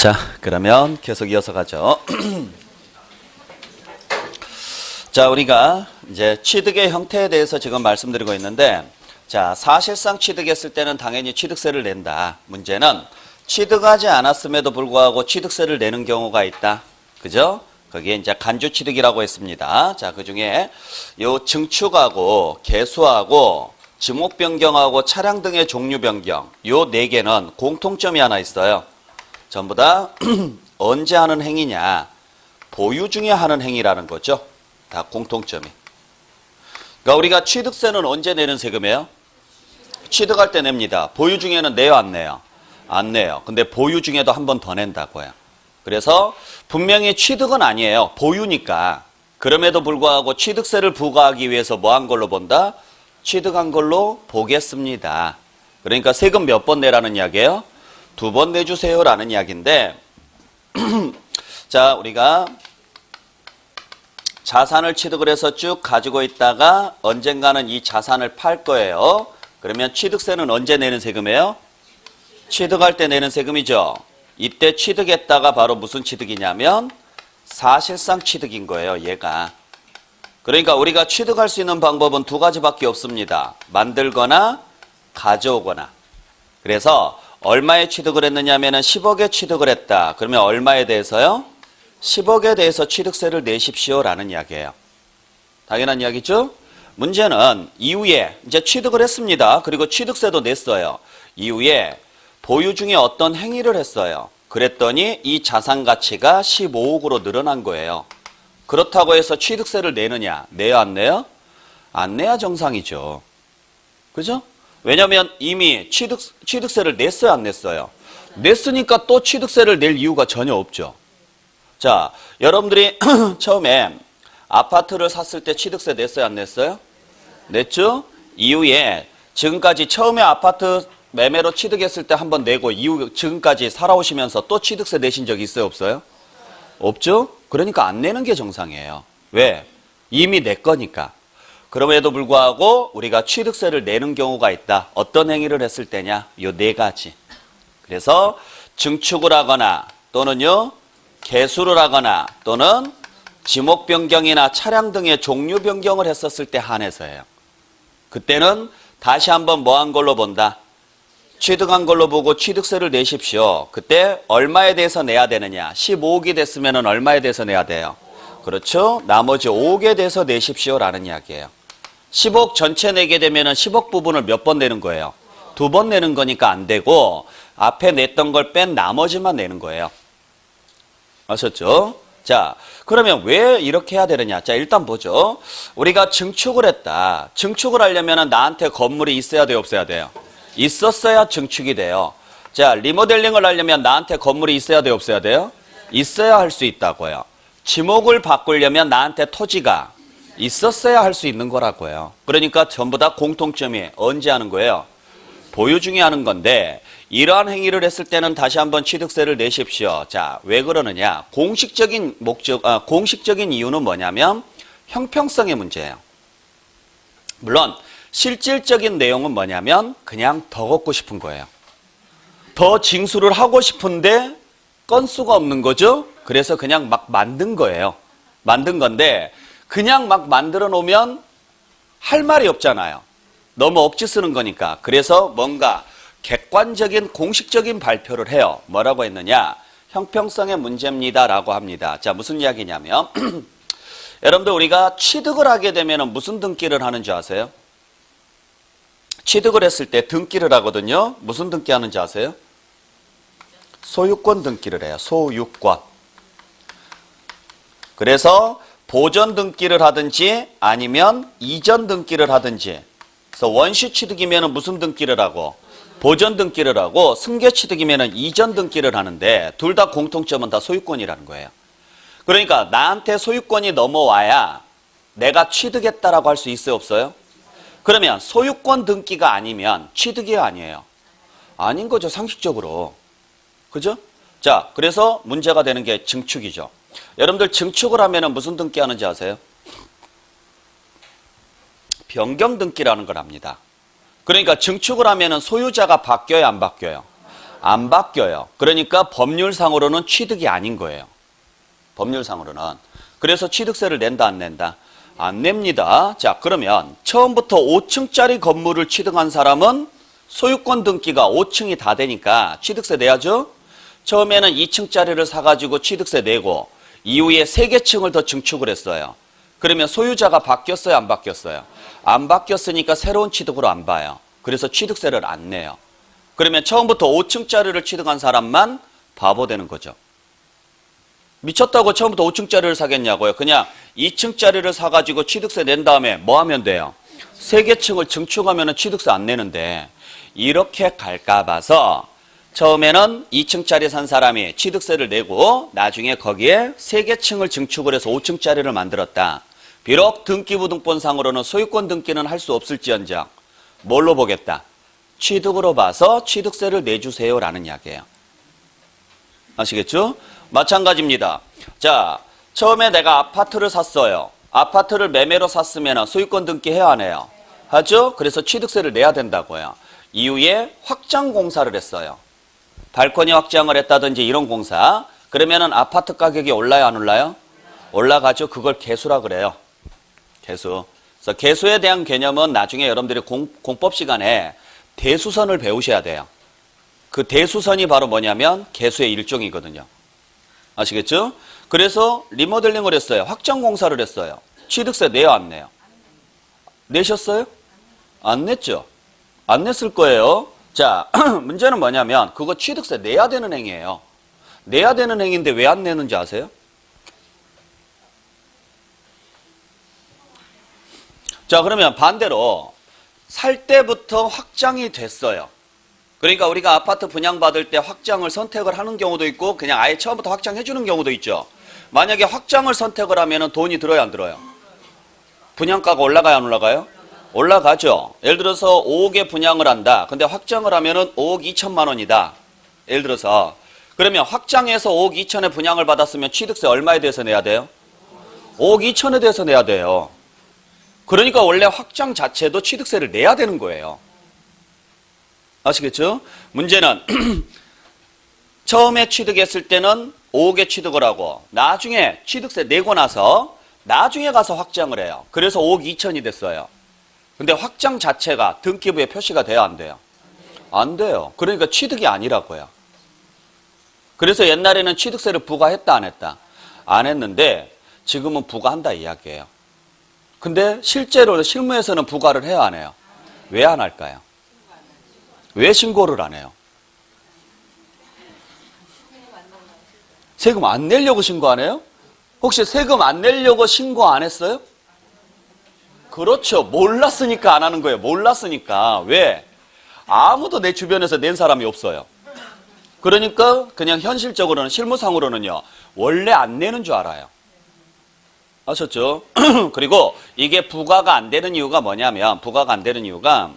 자, 그러면 계속 이어서 가죠. 자, 우리가 이제 취득의 형태에 대해서 지금 말씀드리고 있는데, 자, 사실상 취득했을 때는 당연히 취득세를 낸다. 문제는 취득하지 않았음에도 불구하고 취득세를 내는 경우가 있다. 그죠? 거기에 이제 간주취득이라고 했습니다. 자, 그 중에 요 증축하고 개수하고 지목 변경하고 차량 등의 종류 변경, 요 네 개는 공통점이 하나 있어요. 전부 다 언제 하는 행위냐? 보유 중에 하는 행위라는 거죠. 다 공통점이. 그러니까 우리가 취득세는 언제 내는 세금이에요? 취득할 때 냅니다. 보유 중에는 내요, 안 내요? 안 내요. 근데 보유 중에도 한 번 더 낸다고요. 그래서 분명히 취득은 아니에요. 보유니까. 그럼에도 불구하고 취득세를 부과하기 위해서 뭐 한 걸로 본다? 취득한 걸로 보겠습니다. 그러니까 세금 몇 번 내라는 이야기예요? 2번 내주세요라는 이야기인데, 자, 우리가 자산을 취득을 해서 쭉 가지고 있다가 언젠가는 이 자산을 팔 거예요. 그러면 취득세는 언제 내는 세금이에요? 취득할 때 내는 세금이죠. 이때 취득했다가 바로 무슨 취득이냐면 사실상 취득인 거예요, 얘가. 그러니까 우리가 취득할 수 있는 방법은 2가지밖에 없습니다. 만들거나 가져오거나. 그래서 얼마에 취득을 했느냐면은 10억에 취득을 했다. 그러면 얼마에 대해서요? 10억에 대해서 취득세를 내십시오라는 이야기예요. 당연한 이야기죠? 문제는 이후에 이제 취득을 했습니다. 그리고 취득세도 냈어요. 이후에 보유 중에 어떤 행위를 했어요. 그랬더니 이 자산 가치가 15억으로 늘어난 거예요. 그렇다고 해서 취득세를 내느냐? 내요, 안 내요? 안 내야 정상이죠. 그죠? 왜냐면 이미 취득세를 냈어요, 안 냈어요? 냈으니까 또 취득세를 낼 이유가 전혀 없죠. 자, 여러분들이 처음에 아파트를 샀을 때 취득세 냈어요, 안 냈어요? 냈죠? 이후에 지금까지 처음에 아파트 매매로 취득했을 때 한번 내고 이후 지금까지 살아오시면서 또 취득세 내신 적이 있어요, 없어요? 없죠? 그러니까 안 내는 게 정상이에요. 왜? 이미 내 거니까. 그럼에도 불구하고 우리가 취득세를 내는 경우가 있다. 어떤 행위를 했을 때냐? 요 4가지. 그래서 증축을 하거나 또는요 개수를 하거나 또는 지목 변경이나 차량 등의 종류 변경을 했었을 때 한해서예요. 그때는 다시 한번 뭐 한 걸로 본다? 취득한 걸로 보고 취득세를 내십시오. 그때 얼마에 대해서 내야 되느냐? 15억이 됐으면 얼마에 대해서 내야 돼요? 그렇죠? 나머지 5억에 대해서 내십시오라는 이야기예요. 10억 전체 내게 되면 10억 부분을 몇 번 내는 거예요? 2번 내는 거니까 안 되고 앞에 냈던 걸 뺀 나머지만 내는 거예요. 아셨죠? 자, 그러면 왜 이렇게 해야 되느냐? 자, 일단 보죠. 우리가 증축을 했다. 증축을 하려면 나한테 건물이 있어야 돼요, 없어야 돼요? 있었어야 증축이 돼요. 자, 리모델링을 하려면 나한테 건물이 있어야 돼요, 없어야 돼요? 있어야 할 수 있다고요. 지목을 바꾸려면 나한테 토지가 있었어야 할 수 있는 거라고요. 그러니까 전부 다 공통점이 언제 하는 거예요? 보유 중에 하는 건데 이러한 행위를 했을 때는 다시 한번 취득세를 내십시오. 자, 왜 그러느냐? 공식적인 이유는 뭐냐면 형평성의 문제예요. 물론 실질적인 내용은 뭐냐면 그냥 더 걷고 싶은 거예요. 더 징수를 하고 싶은데 건수가 없는 거죠. 그래서 그냥 막 만든 거예요. 만든 건데 그냥 막 만들어 놓으면 할 말이 없잖아요. 너무 억지 쓰는 거니까. 그래서 뭔가 객관적인 공식적인 발표를 해요. 뭐라고 했느냐? 형평성의 문제입니다라고 합니다. 자, 무슨 이야기냐면 여러분들 우리가 취득을 하게 되면 무슨 등기를 하는 줄 아세요? 취득을 했을 때 등기를 하거든요. 무슨 등기 하는지 아세요? 소유권 등기를 해요. 소유권. 그래서 보전 등기를 하든지 아니면 이전 등기를 하든지. 그래서 원시 취득이면 무슨 등기를 하고 보전 등기를 하고 승계 취득이면 이전 등기를 하는데 둘 다 공통점은 다 소유권이라는 거예요. 그러니까 나한테 소유권이 넘어와야 내가 취득했다라고 할 수 있어요, 없어요? 그러면 소유권 등기가 아니면 취득이 아니에요. 아닌 거죠, 상식적으로. 그죠? 자, 그래서 문제가 되는 게 증축이죠. 여러분들 증축을 하면 무슨 등기 하는지 아세요? 변경 등기라는 걸 합니다. 그러니까 증축을 하면 소유자가 바뀌어요, 안 바뀌어요? 안 바뀌어요. 그러니까 법률상으로는 취득이 아닌 거예요. 법률상으로는. 그래서 취득세를 낸다 안 낸다? 안 냅니다. 자, 그러면 처음부터 5층짜리 건물을 취득한 사람은 소유권 등기가 5층이 다 되니까 취득세 내야죠. 처음에는 2층짜리를 사가지고 취득세 내고 이후에 3개 층을 더 증축을 했어요. 그러면 소유자가 바뀌었어요? 안 바뀌었어요? 안 바뀌었으니까 새로운 취득으로 안 봐요. 그래서 취득세를 안 내요. 그러면 처음부터 5층짜리를 취득한 사람만 바보 되는 거죠. 미쳤다고 처음부터 5층짜리를 사겠냐고요. 그냥 2층짜리를 사가지고 취득세 낸 다음에 뭐 하면 돼요? 3개 층을 증축하면 취득세 안 내는데 이렇게 갈까 봐서 처음에는 2층짜리 산 사람이 취득세를 내고 나중에 거기에 3개 층을 증축을 해서 5층짜리를 만들었다. 비록 등기부등본상으로는 소유권 등기는 할 수 없을지언정 뭘로 보겠다? 취득으로 봐서 취득세를 내주세요라는 이야기예요. 아시겠죠? 마찬가지입니다. 자, 처음에 내가 아파트를 샀어요. 아파트를 매매로 샀으면 소유권 등기해야 하네요. 하죠? 그래서 취득세를 내야 된다고요. 이후에 확장 공사를 했어요. 발코니 확장을 했다든지 이런 공사. 그러면은 아파트 가격이 올라요, 안 올라요? 올라가죠. 그걸 개수라 그래요. 개수. 그래서 개수에 대한 개념은 나중에 여러분들이 공법 시간에 대수선을 배우셔야 돼요. 그 대수선이 바로 뭐냐면 개수의 일종이거든요. 아시겠죠? 그래서 리모델링을 했어요. 확장 공사를 했어요. 취득세 내요, 안 내요? 내셨어요? 안 냈죠? 안 냈을 거예요. 자, 문제는 뭐냐면 그거 취득세 내야 되는 행위예요. 내야 되는 행위인데 왜 안 내는지 아세요? 자, 그러면 반대로 살 때부터 확장이 됐어요. 그러니까 우리가 아파트 분양받을 때 확장을 선택을 하는 경우도 있고 그냥 아예 처음부터 확장해 주는 경우도 있죠. 만약에 확장을 선택을 하면 돈이 들어요, 안 들어요? 분양가가 올라가요, 안 올라가요? 올라가죠. 예를 들어서 5억에 분양을 한다. 근데 확장을 하면은 5억 2천만 원이다. 예를 들어서. 그러면 확장해서 5억 2천에 분양을 받았으면 취득세 얼마에 대해서 내야 돼요? 5억 2천에 대해서 내야 돼요. 그러니까 원래 확장 자체도 취득세를 내야 되는 거예요. 아시겠죠? 문제는 처음에 취득했을 때는 5억에 취득을 하고 나중에 취득세 내고 나서 나중에 가서 확장을 해요. 그래서 5억 2천이 됐어요. 근데 확장 자체가 등기부에 표시가 돼요, 안 돼요? 안 돼요. 그러니까 취득이 아니라고요. 그래서 옛날에는 취득세를 부과했다, 안 했다? 안 했는데 지금은 부과한다 이야기예요. 근데 실제로 실무에서는 부과를 해야 안 해요? 왜 안 할까요? 왜 신고를 안 해요? 세금 안 내려고 신고 안 해요? 혹시 세금 안 내려고 신고 안 했어요? 그렇죠. 몰랐으니까 안 하는 거예요. 몰랐으니까. 왜? 아무도 내 주변에서 낸 사람이 없어요. 그러니까 그냥 현실적으로는 실무상으로는요. 원래 안 내는 줄 알아요. 아셨죠? 그리고 이게 부과가 안 되는 이유가 뭐냐면 부과가 안 되는 이유가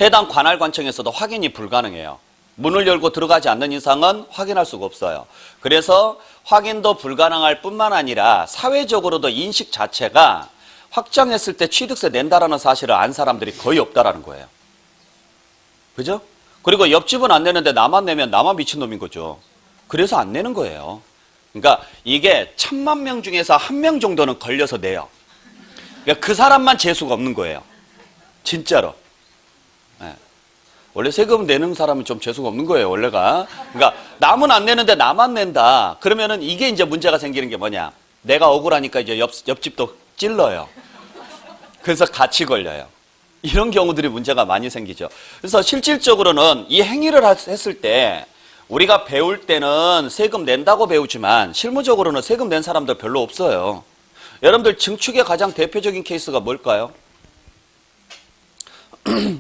해당 관할관청에서도 확인이 불가능해요. 문을 열고 들어가지 않는 이상은 확인할 수가 없어요. 그래서 확인도 불가능할 뿐만 아니라 사회적으로도 인식 자체가 확장했을 때 취득세 낸다라는 사실을 안 사람들이 거의 없다라는 거예요. 그죠? 그리고 옆집은 안 내는데 나만 내면 나만 미친놈인 거죠. 그래서 안 내는 거예요. 그러니까 이게 1000만 명 중에서 1명 정도는 걸려서 내요. 그러니까 그 사람만 재수가 없는 거예요. 진짜로. 네. 원래 세금 내는 사람은 좀 재수가 없는 거예요, 원래가. 그러니까 남은 안 내는데 나만 낸다. 그러면은 이게 이제 문제가 생기는 게 뭐냐. 내가 억울하니까 이제 옆집도 찔러요. 그래서 같이 걸려요. 이런 경우들이 문제가 많이 생기죠. 그래서 실질적으로는 이 행위를 했을 때 우리가 배울 때는 세금 낸다고 배우지만 실무적으로는 세금 낸 사람들 별로 없어요. 여러분들 증축의 가장 대표적인 케이스가 뭘까요?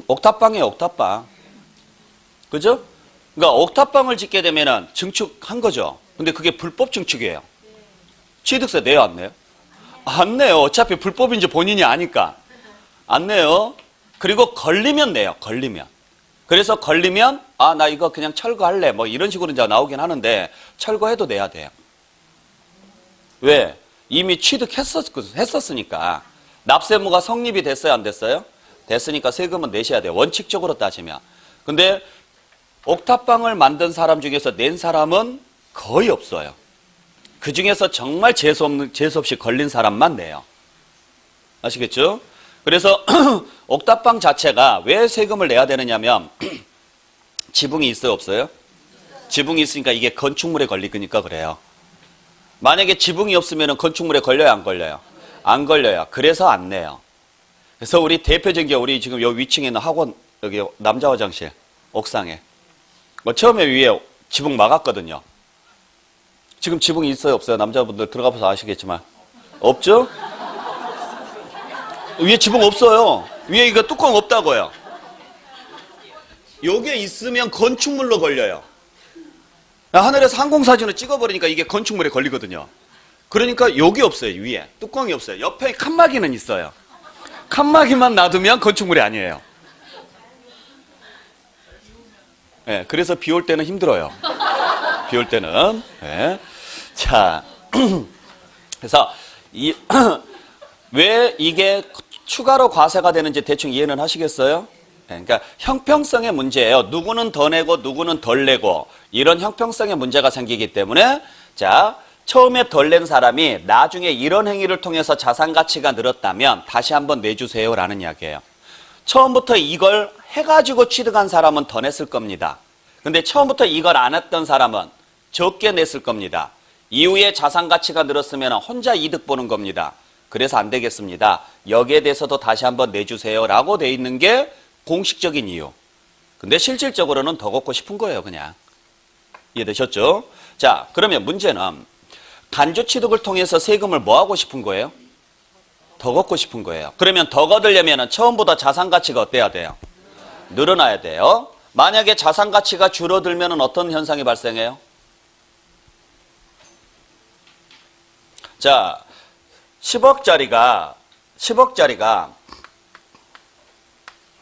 옥탑방이에요, 옥탑방. 그죠? 그러니까 옥탑방을 짓게 되면은 증축한 거죠. 근데 그게 불법 증축이에요. 취득세 내요, 안 내요? 안 내요. 어차피 불법인지 본인이 아니까. 안 내요. 그리고 걸리면 내요, 걸리면. 그래서 걸리면 아, 나 이거 그냥 철거할래. 뭐 이런 식으로 이제 나오긴 하는데 철거해도 내야 돼요. 왜? 이미 취득했었으니까. 납세무가 성립이 됐어요, 안 됐어요? 됐으니까 세금은 내셔야 돼요. 원칙적으로 따지면. 근데 옥탑방을 만든 사람 중에서 낸 사람은 거의 없어요. 그 중에서 정말 재수없이 걸린 사람만 내요. 아시겠죠? 그래서 옥탑방 자체가 왜 세금을 내야 되느냐면 지붕이 있어요, 없어요? 지붕이 있으니까 이게 건축물에 걸리니까 그래요. 만약에 지붕이 없으면 건축물에 걸려요, 안 걸려요? 안 걸려요. 그래서 안 내요. 그래서 우리 대표적인 게 우리 지금 여기 위층에 있는 학원, 여기 남자 화장실, 옥상에. 처음에 위에 지붕 막았거든요. 지금 지붕이 있어요, 없어요? 남자분들 들어가 보셔서 아시겠지만. 없죠? 위에 지붕 없어요. 위에 이거 뚜껑 없다고요. 요게 있으면 건축물로 걸려요. 하늘에서 항공사진을 찍어버리니까 이게 건축물에 걸리거든요. 그러니까 여기 없어요, 위에. 뚜껑이 없어요. 옆에 칸막이는 있어요. 칸막이만 놔두면 건축물이 아니에요. 네, 그래서 비 올 때는 힘들어요. 비 올 때는. 네. 자, 그래서 왜 이게 추가로 과세가 되는지 대충 이해는 하시겠어요? 그러니까 형평성의 문제예요. 누구는 더 내고 누구는 덜 내고 이런 형평성의 문제가 생기기 때문에 자, 처음에 덜 낸 사람이 나중에 이런 행위를 통해서 자산 가치가 늘었다면 다시 한번 내주세요라는 이야기예요. 처음부터 이걸 해가지고 취득한 사람은 더 냈을 겁니다. 근데 처음부터 이걸 안 했던 사람은 적게 냈을 겁니다. 이후에 자산 가치가 늘었으면 혼자 이득 보는 겁니다. 그래서 안 되겠습니다. 여기에 대해서도 다시 한번 내주세요라고 돼 있는 게 공식적인 이유. 근데 실질적으로는 더 걷고 싶은 거예요, 그냥. 이해되셨죠? 자, 그러면 문제는 간주 취득을 통해서 세금을 뭐 하고 싶은 거예요? 더 걷고 싶은 거예요. 그러면 더 걷으려면 처음보다 자산 가치가 어때야 돼요? 늘어나야 돼요. 만약에 자산 가치가 줄어들면 어떤 현상이 발생해요? 자, 10억짜리가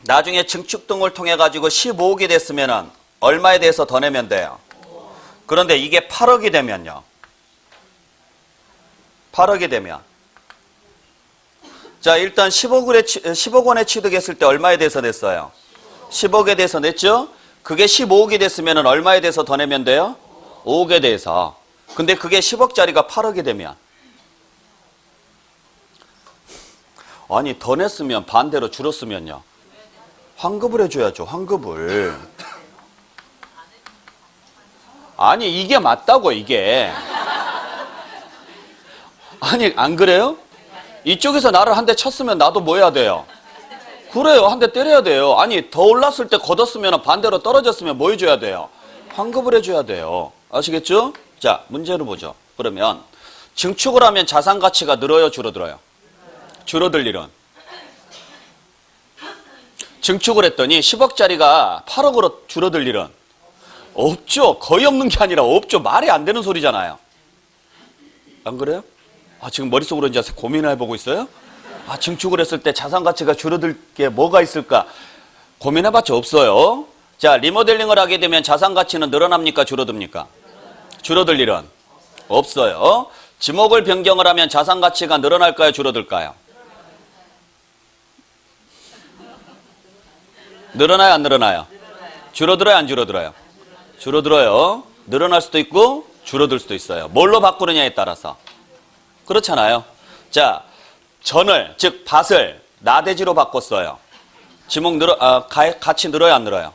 나중에 증축 등을 통해 가지고 15억이 됐으면 얼마에 대해서 더 내면 돼요? 그런데 이게 8억이 되면요. 8억이 되면 자, 일단 10억 원에 취득했을 때 얼마에 대해서 냈어요? 10억에 대해서 냈죠? 그게 15억이 됐으면 얼마에 대해서 더 내면 돼요? 5억에 대해서. 근데 그게 10억짜리가 8억이 되면 아니, 더 냈으면 반대로 줄었으면요. 환급을 해줘야죠, 환급을. 아니, 이게 맞다고, 이게. 아니, 안 그래요? 이쪽에서 나를 한 대 쳤으면 나도 뭐 해야 돼요? 그래요, 한 대 때려야 돼요. 아니, 더 올랐을 때 걷었으면 반대로 떨어졌으면 뭐 해줘야 돼요? 환급을 해줘야 돼요. 아시겠죠? 자, 문제를 보죠. 그러면 증축을 하면 자산 가치가 늘어요, 줄어들어요? 줄어들 일은. 증축을 했더니 10억짜리가 8억으로 줄어들 일은 없죠. 거의 없는 게 아니라 없죠. 말이 안 되는 소리잖아요. 안 그래요? 아, 지금 머릿속으로 이제 고민을 해보고 있어요? 아, 증축을 했을 때 자산 가치가 줄어들 게 뭐가 있을까? 고민해봤자 없어요. 자, 리모델링을 하게 되면 자산 가치는 늘어납니까? 줄어듭니까? 줄어들 일은 없어요. 지목을 변경을 하면 자산 가치가 늘어날까요? 줄어들까요? 늘어나요, 안 늘어나요? 줄어들어요, 안 줄어들어요? 줄어들어요. 늘어날 수도 있고 줄어들 수도 있어요. 뭘로 바꾸느냐에 따라서. 그렇잖아요. 자, 전을, 즉 밭을 나대지로 바꿨어요. 지목 가치 늘어요, 안 늘어요?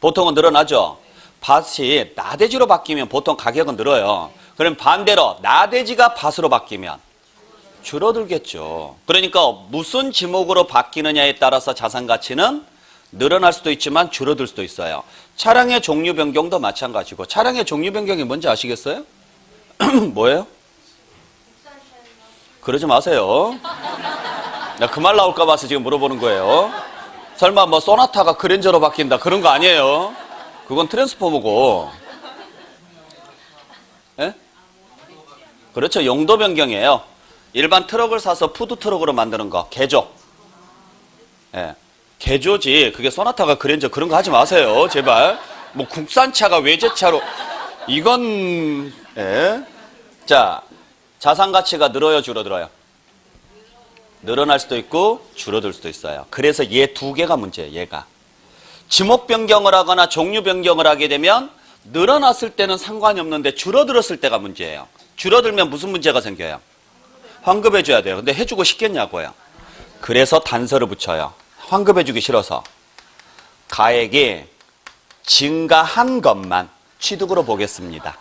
보통은 늘어나죠. 밭이 나대지로 바뀌면 보통 가격은 늘어요. 그럼 반대로 나대지가 밭으로 바뀌면 줄어들겠죠. 그러니까 무슨 지목으로 바뀌느냐에 따라서 자산 가치는 늘어날 수도 있지만 줄어들 수도 있어요. 차량의 종류 변경도 마찬가지고. 차량의 종류 변경이 뭔지 아시겠어요? 뭐예요? 그러지 마세요. 나 그 말 나올까 봐서 지금 물어보는 거예요. 설마 뭐 소나타가 그랜저로 바뀐다 그런 거 아니에요. 그건 트랜스포머고. 예? 그렇죠. 용도 변경이에요. 일반 트럭을 사서 푸드 트럭으로 만드는 거. 개조. 예. 개조지. 그게 소나타가 그랜저 그런 거 하지 마세요. 제발. 뭐 국산차가 외제차로. 이건, 예. 자, 자산 가치가 늘어요, 줄어들어요? 늘어날 수도 있고 줄어들 수도 있어요. 그래서 얘 두 개가 문제예요, 얘가. 지목 변경을 하거나 종류 변경을 하게 되면 늘어났을 때는 상관이 없는데 줄어들었을 때가 문제예요. 줄어들면 무슨 문제가 생겨요? 환급해 줘야 돼요. 근데 해주고 싶겠냐고요. 그래서 단서를 붙여요. 환급해 주기 싫어서. 가액이 증가한 것만 취득으로 보겠습니다.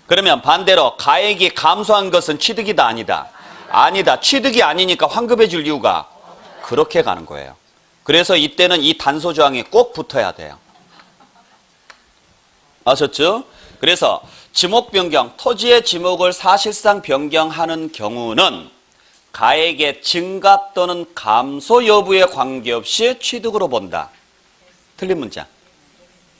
그러면 반대로 가액이 감소한 것은 취득이다 아니다? 아니다. 취득이 아니니까 환급해 줄 이유가 그렇게 가는 거예요. 그래서 이때는 이 단서 조항이 꼭 붙어야 돼요. 아셨죠? 그래서 지목 변경, 토지의 지목을 사실상 변경하는 경우는 가액의 증가 또는 감소 여부에 관계없이 취득으로 본다. 틀린 문장.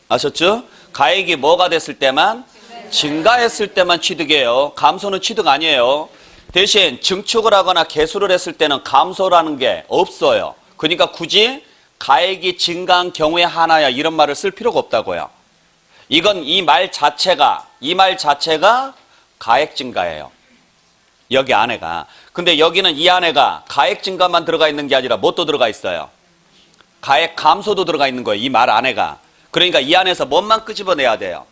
아셨죠? 가액이 뭐가 됐을 때만? 증가했을 때만 취득이에요. 감소는 취득 아니에요. 대신 증축을 하거나 개수를 했을 때는 감소라는 게 없어요. 그러니까 굳이 가액이 증가한 경우에 하나야 이런 말을 쓸 필요가 없다고요. 이건 이 말 자체가 가액 증가예요. 여기 안에가. 근데 여기는 이 안에가 가액 증가만 들어가 있는 게 아니라 뭣도 들어가 있어요? 가액 감소도 들어가 있는 거예요. 이 말 안에가. 그러니까 이 안에서 뭔만 끄집어내야 돼요?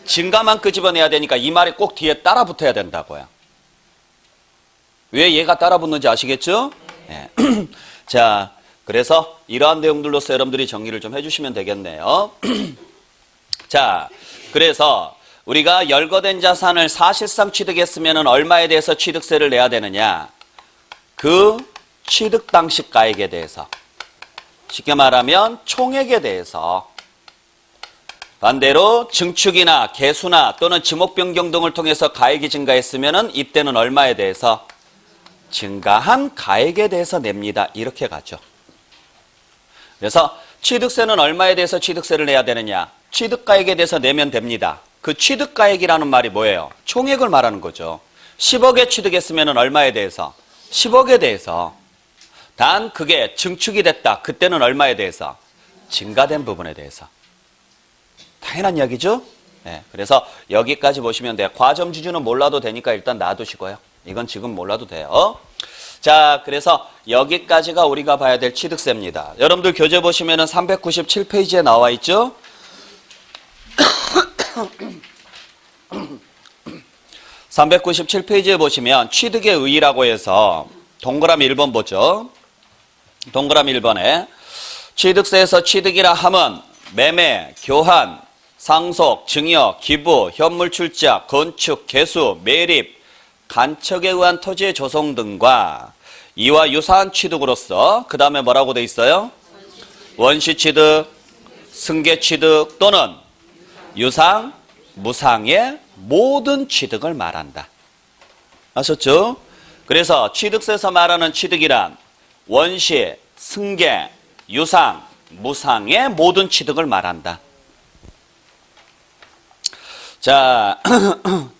증가만 끄집어내야 되니까 이 말이 꼭 뒤에 따라 붙어야 된다고요. 왜 얘가 따라 붙는지 아시겠죠? 네. 자, 그래서 이러한 내용들로서 여러분들이 정리를 좀 해주시면 되겠네요. 자, 그래서 우리가 열거된 자산을 사실상 취득했으면 얼마에 대해서 취득세를 내야 되느냐? 그 취득 당시 가액에 대해서. 쉽게 말하면 총액에 대해서. 반대로 증축이나 개수나 또는 지목 변경 등을 통해서 가액이 증가했으면 이때는 얼마에 대해서? 증가한 가액에 대해서 냅니다. 이렇게 가죠. 그래서 취득세는 얼마에 대해서 취득세를 내야 되느냐? 취득가액에 대해서 내면 됩니다. 그 취득가액이라는 말이 뭐예요? 총액을 말하는 거죠. 10억에 취득했으면 얼마에 대해서? 10억에 대해서. 단 그게 증축이 됐다. 그때는 얼마에 대해서? 증가된 부분에 대해서. 당연한 이야기죠? 네, 그래서 여기까지 보시면 돼요. 과점주주는 몰라도 되니까 일단 놔두시고요. 이건 지금 몰라도 돼요. 자, 그래서 여기까지가 우리가 봐야 될 취득세입니다. 여러분들 교재 보시면은 397페이지에 나와 있죠? 397페이지에 보시면 취득의 의의라고 해서 동그라미 1번 보죠. 동그라미 1번에 취득세에서 취득이라 함은 매매, 교환, 상속, 증여, 기부, 현물 출자, 건축, 개수, 매립, 간척에 의한 토지의 조성 등과 이와 유사한 취득으로서 그 다음에 뭐라고 돼 있어요? 원시 취득, 승계 취득 또는 유상, 무상의 모든 취득을 말한다. 아셨죠? 그래서 취득세에서 말하는 취득이란 원시, 승계, 유상, 무상의 모든 취득을 말한다. 자,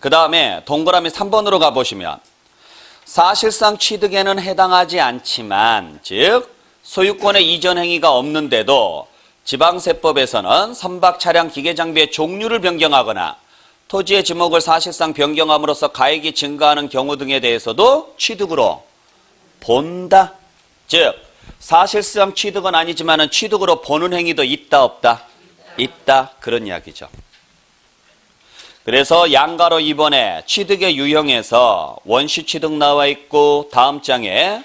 그 다음에 동그라미 3번으로 가보시면 사실상 취득에는 해당하지 않지만 즉 소유권의 이전 행위가 없는데도 지방세법에서는 선박, 차량, 기계장비의 종류를 변경하거나 토지의 지목을 사실상 변경함으로써 가액이 증가하는 경우 등에 대해서도 취득으로 본다. 즉 사실상 취득은 아니지만 취득으로 보는 행위도 있다 없다? 있다. 그런 이야기죠. 그래서 양가로 2번에 취득의 유형에서 원시 취득 나와 있고 다음 장에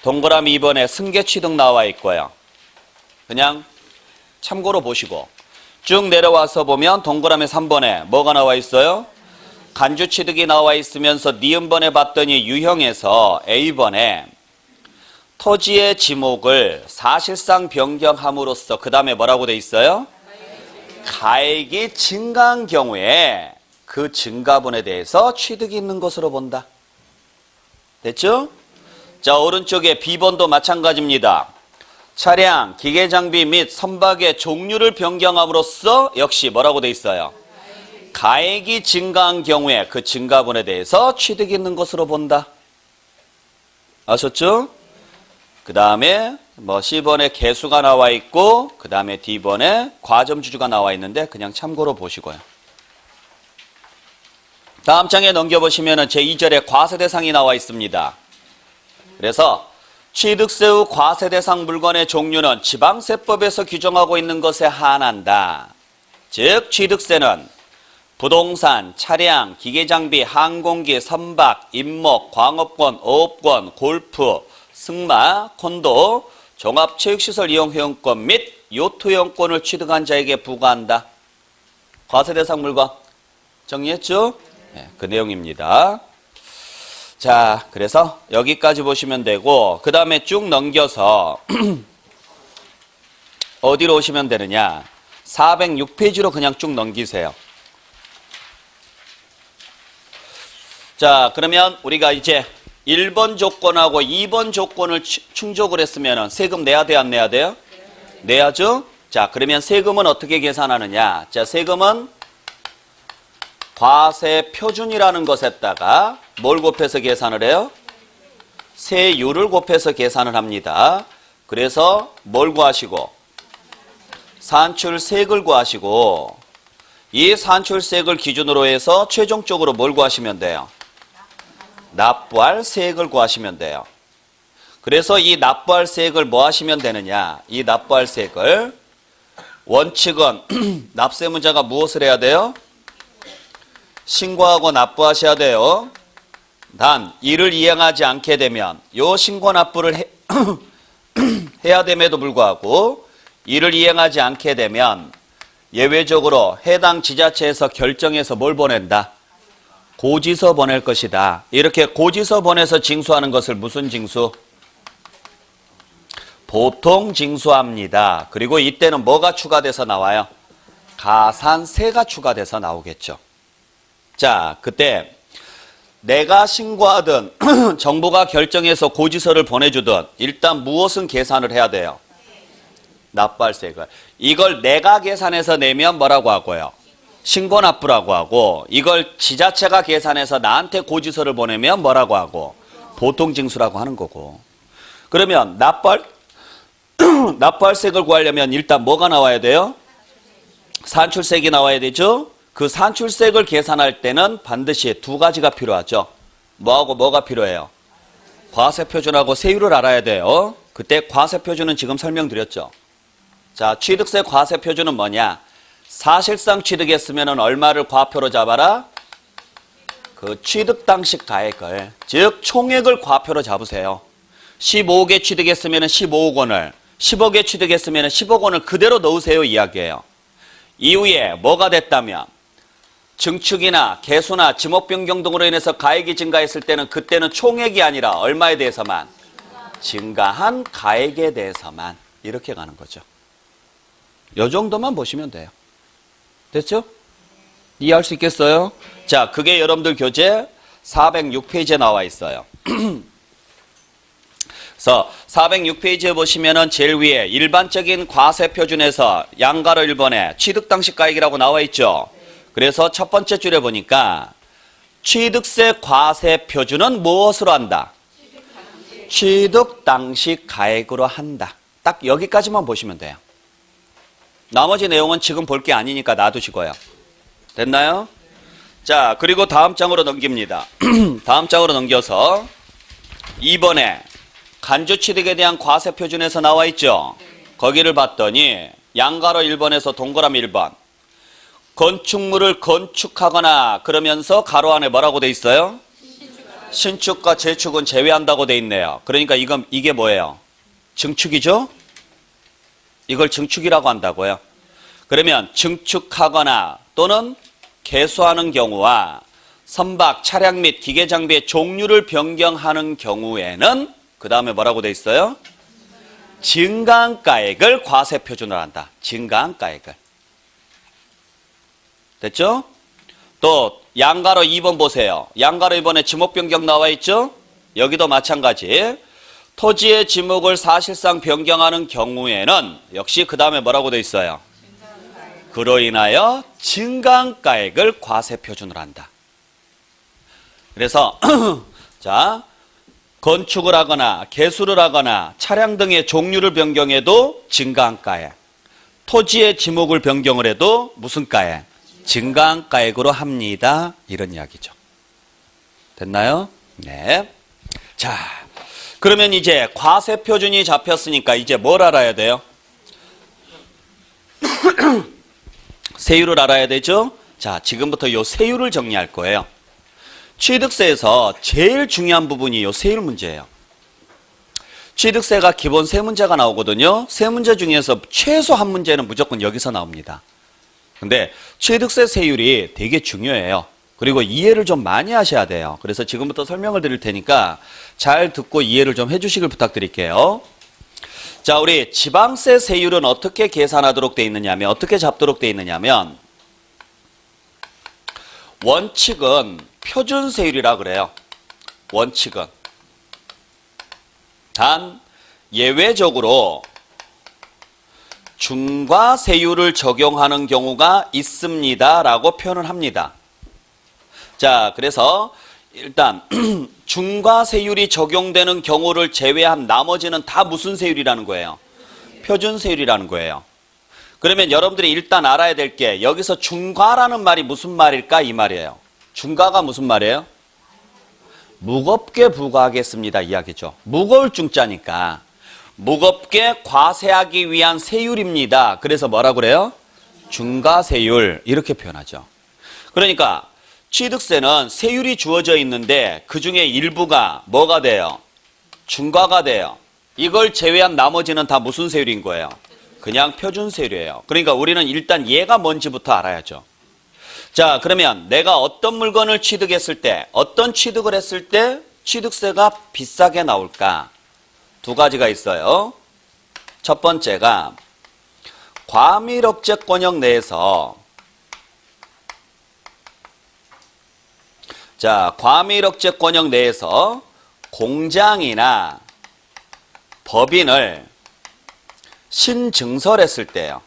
동그라미 2번에 승계 취득 나와 있고요. 그냥 참고로 보시고 쭉 내려와서 보면 동그라미 3번에 뭐가 나와 있어요? 간주 취득이 나와 있으면서 니은번에 봤더니 유형에서 A번에 토지의 지목을 사실상 변경함으로써 그 다음에 뭐라고 돼 있어요? 가액이 증가한 경우에 그 증가분에 대해서 취득이 있는 것으로 본다. 됐죠? 자, 오른쪽에 B번도 마찬가지입니다. 차량, 기계장비 및 선박의 종류를 변경함으로써 역시 뭐라고 돼 있어요? 가액이 증가한 경우에 그 증가분에 대해서 취득이 있는 것으로 본다. 아셨죠? 그 다음에 C번에 개수가 나와 있고 그 다음에 D번에 과점주주가 나와 있는데 그냥 참고로 보시고요. 다음 장에 넘겨보시면 제2절에 과세대상이 나와 있습니다. 그래서 취득세 후 과세 대상 물건의 종류는 지방세법에서 규정하고 있는 것에 한한다. 즉 취득세는 부동산, 차량, 기계장비, 항공기, 선박, 임목, 광업권, 어업권, 골프, 승마, 콘도, 종합체육시설 이용회원권 및 요트이용권을 취득한 자에게 부과한다. 과세 대상 물건 정리했죠? 네, 그 내용입니다. 자, 그래서 여기까지 보시면 되고 그 다음에 쭉 넘겨서 어디로 오시면 되느냐? 406페이지로 그냥 쭉 넘기세요. 자, 그러면 우리가 이제 1번 조건하고 2번 조건을 충족을 했으면 세금 내야 돼요, 안 내야 돼요? 내야죠? 자, 그러면 세금은 어떻게 계산하느냐? 자, 세금은 과세 표준이라는 것에다가 뭘 곱해서 계산을 해요? 세율을 곱해서 계산을 합니다. 그래서 뭘 구하시고? 산출세액을 구하시고 이 산출세액을 기준으로 해서 최종적으로 뭘 구하시면 돼요? 납부할 세액을 구하시면 돼요. 그래서 이 납부할 세액을 뭐 하시면 되느냐? 이 납부할 세액을 원칙은 납세문자가 무엇을 해야 돼요? 신고하고 납부하셔야 돼요. 단 이를 이행하지 않게 되면 요 신고 납부를 해야 됨에도 불구하고 이를 이행하지 않게 되면 예외적으로 해당 지자체에서 결정해서 뭘 보낸다? 고지서 보낼 것이다. 이렇게 고지서 보내서 징수하는 것을 무슨 징수? 보통 징수합니다. 그리고 이때는 뭐가 추가돼서 나와요? 가산세가 추가돼서 나오겠죠. 자, 그때 내가 신고하든 정부가 결정해서 고지서를 보내주든 일단 무엇은 계산을 해야 돼요? 납부할세액을. 이걸 내가 계산해서 내면 뭐라고 하고요? 신고납부라고 하고 이걸 지자체가 계산해서 나한테 고지서를 보내면 뭐라고 하고? 보통징수라고 하는 거고. 그러면 납부할세액을 구하려면 일단 뭐가 나와야 돼요? 산출세액이 나와야 되죠? 그 산출세액을 계산할 때는 반드시 두 가지가 필요하죠. 뭐하고 뭐가 필요해요? 과세표준하고 세율을 알아야 돼요. 그때 과세표준은 지금 설명드렸죠. 자, 취득세 과세표준은 뭐냐? 사실상 취득했으면 얼마를 과표로 잡아라? 그 취득 당시 가액을, 즉 총액을 과표로 잡으세요. 15개 취득했으면 15억 원을, 10억에 취득했으면 10억 원을 그대로 넣으세요 이야기예요. 이후에 뭐가 됐다면 증축이나 개수나 지목 변경 등으로 인해서 가액이 증가했을 때는 그때는 총액이 아니라 얼마에 대해서만? 증가한 가액에 대해서만 이렇게 가는 거죠. 이 정도만 보시면 돼요. 됐죠? 이해할 수 있겠어요? 자, 그게 여러분들 교재 406페이지에 나와 있어요. 그래서 406페이지에 보시면은 제일 위에 일반적인 과세 표준에서 양가로 1번에 취득 당시 가액이라고 나와 있죠. 그래서 첫 번째 줄에 보니까 취득세 과세 표준은 무엇으로 한다? 취득 당시 가액으로 한다. 딱 여기까지만 보시면 돼요. 나머지 내용은 지금 볼 게 아니니까 놔두시고요. 됐나요? 자, 그리고 다음 장으로 넘깁니다. 다음 장으로 넘겨서 2번에 간주취득에 대한 과세표준에서 나와 있죠. 거기를 봤더니 양가로 1번에서 동그라미 1번 건축물을 건축하거나 그러면서 가로 안에 뭐라고 돼 있어요? 신축과 재축은 제외한다고 돼 있네요. 그러니까 이게 뭐예요? 증축이죠? 이걸 증축이라고 한다고요. 그러면 증축하거나 또는 개수하는 경우와 선박, 차량 및 기계장비의 종류를 변경하는 경우에는 그 다음에 뭐라고 돼 있어요? 증가한 가액을 과세표준으로 한다. 증가한 가액을. 됐죠? 또 양가로 2번 보세요. 양가로 2번에 지목 변경 나와 있죠? 여기도 마찬가지. 토지의 지목을 사실상 변경하는 경우에는 역시 그 다음에 뭐라고 돼 있어요? 그로 인하여 증가한 가액을 과세표준으로 한다. 그래서 자, 건축을 하거나 개수를 하거나 차량 등의 종류를 변경해도 증가한 가액, 토지의 지목을 변경을 해도 무슨 가액? 증가한 가액으로 합니다. 이런 이야기죠. 됐나요? 네. 자, 그러면 이제 과세 표준이 잡혔으니까 이제 뭘 알아야 돼요? 세율을 알아야 되죠? 자, 지금부터 요 세율을 정리할 거예요. 취득세에서 제일 중요한 부분이 요 세율 문제예요. 취득세가 기본 세 문제가 나오거든요. 세 문제 중에서 최소 한 문제는 무조건 여기서 나옵니다. 근데 취득세 세율이 되게 중요해요. 그리고 이해를 좀 많이 하셔야 돼요. 그래서 지금부터 설명을 드릴 테니까 잘 듣고 이해를 좀 해주시길 부탁드릴게요. 자, 우리 지방세 세율은 어떻게 계산하도록 돼 있느냐면, 어떻게 잡도록 돼 있느냐면, 원칙은 표준세율이라 그래요. 원칙은. 단, 예외적으로 중과세율을 적용하는 경우가 있습니다. 라고 표현을 합니다. 자, 그래서 일단 중과세율이 적용되는 경우를 제외한 나머지는 다 무슨 세율이라는 거예요? 표준세율이라는 거예요. 그러면 여러분들이 일단 알아야 될 게 여기서 중과라는 말이 무슨 말일까? 이 말이에요. 중과가 무슨 말이에요? 무겁게 부과하겠습니다 이야기죠. 무거울 중자니까 무겁게 과세하기 위한 세율입니다. 그래서 뭐라고 그래요? 중과세율 이렇게 표현하죠. 그러니까 취득세는 세율이 주어져 있는데 그중에 일부가 뭐가 돼요? 중과가 돼요. 이걸 제외한 나머지는 다 무슨 세율인 거예요? 그냥 표준세율이에요. 그러니까 우리는 일단 얘가 뭔지부터 알아야죠. 자, 그러면 내가 어떤 물건을 취득했을 때, 어떤 취득을 했을 때 취득세가 비싸게 나올까? 두 가지가 있어요. 첫 번째가 과밀억제권역 내에서, 자, 과밀억제권역 내에서 공장이나 법인을 신증설했을 때요.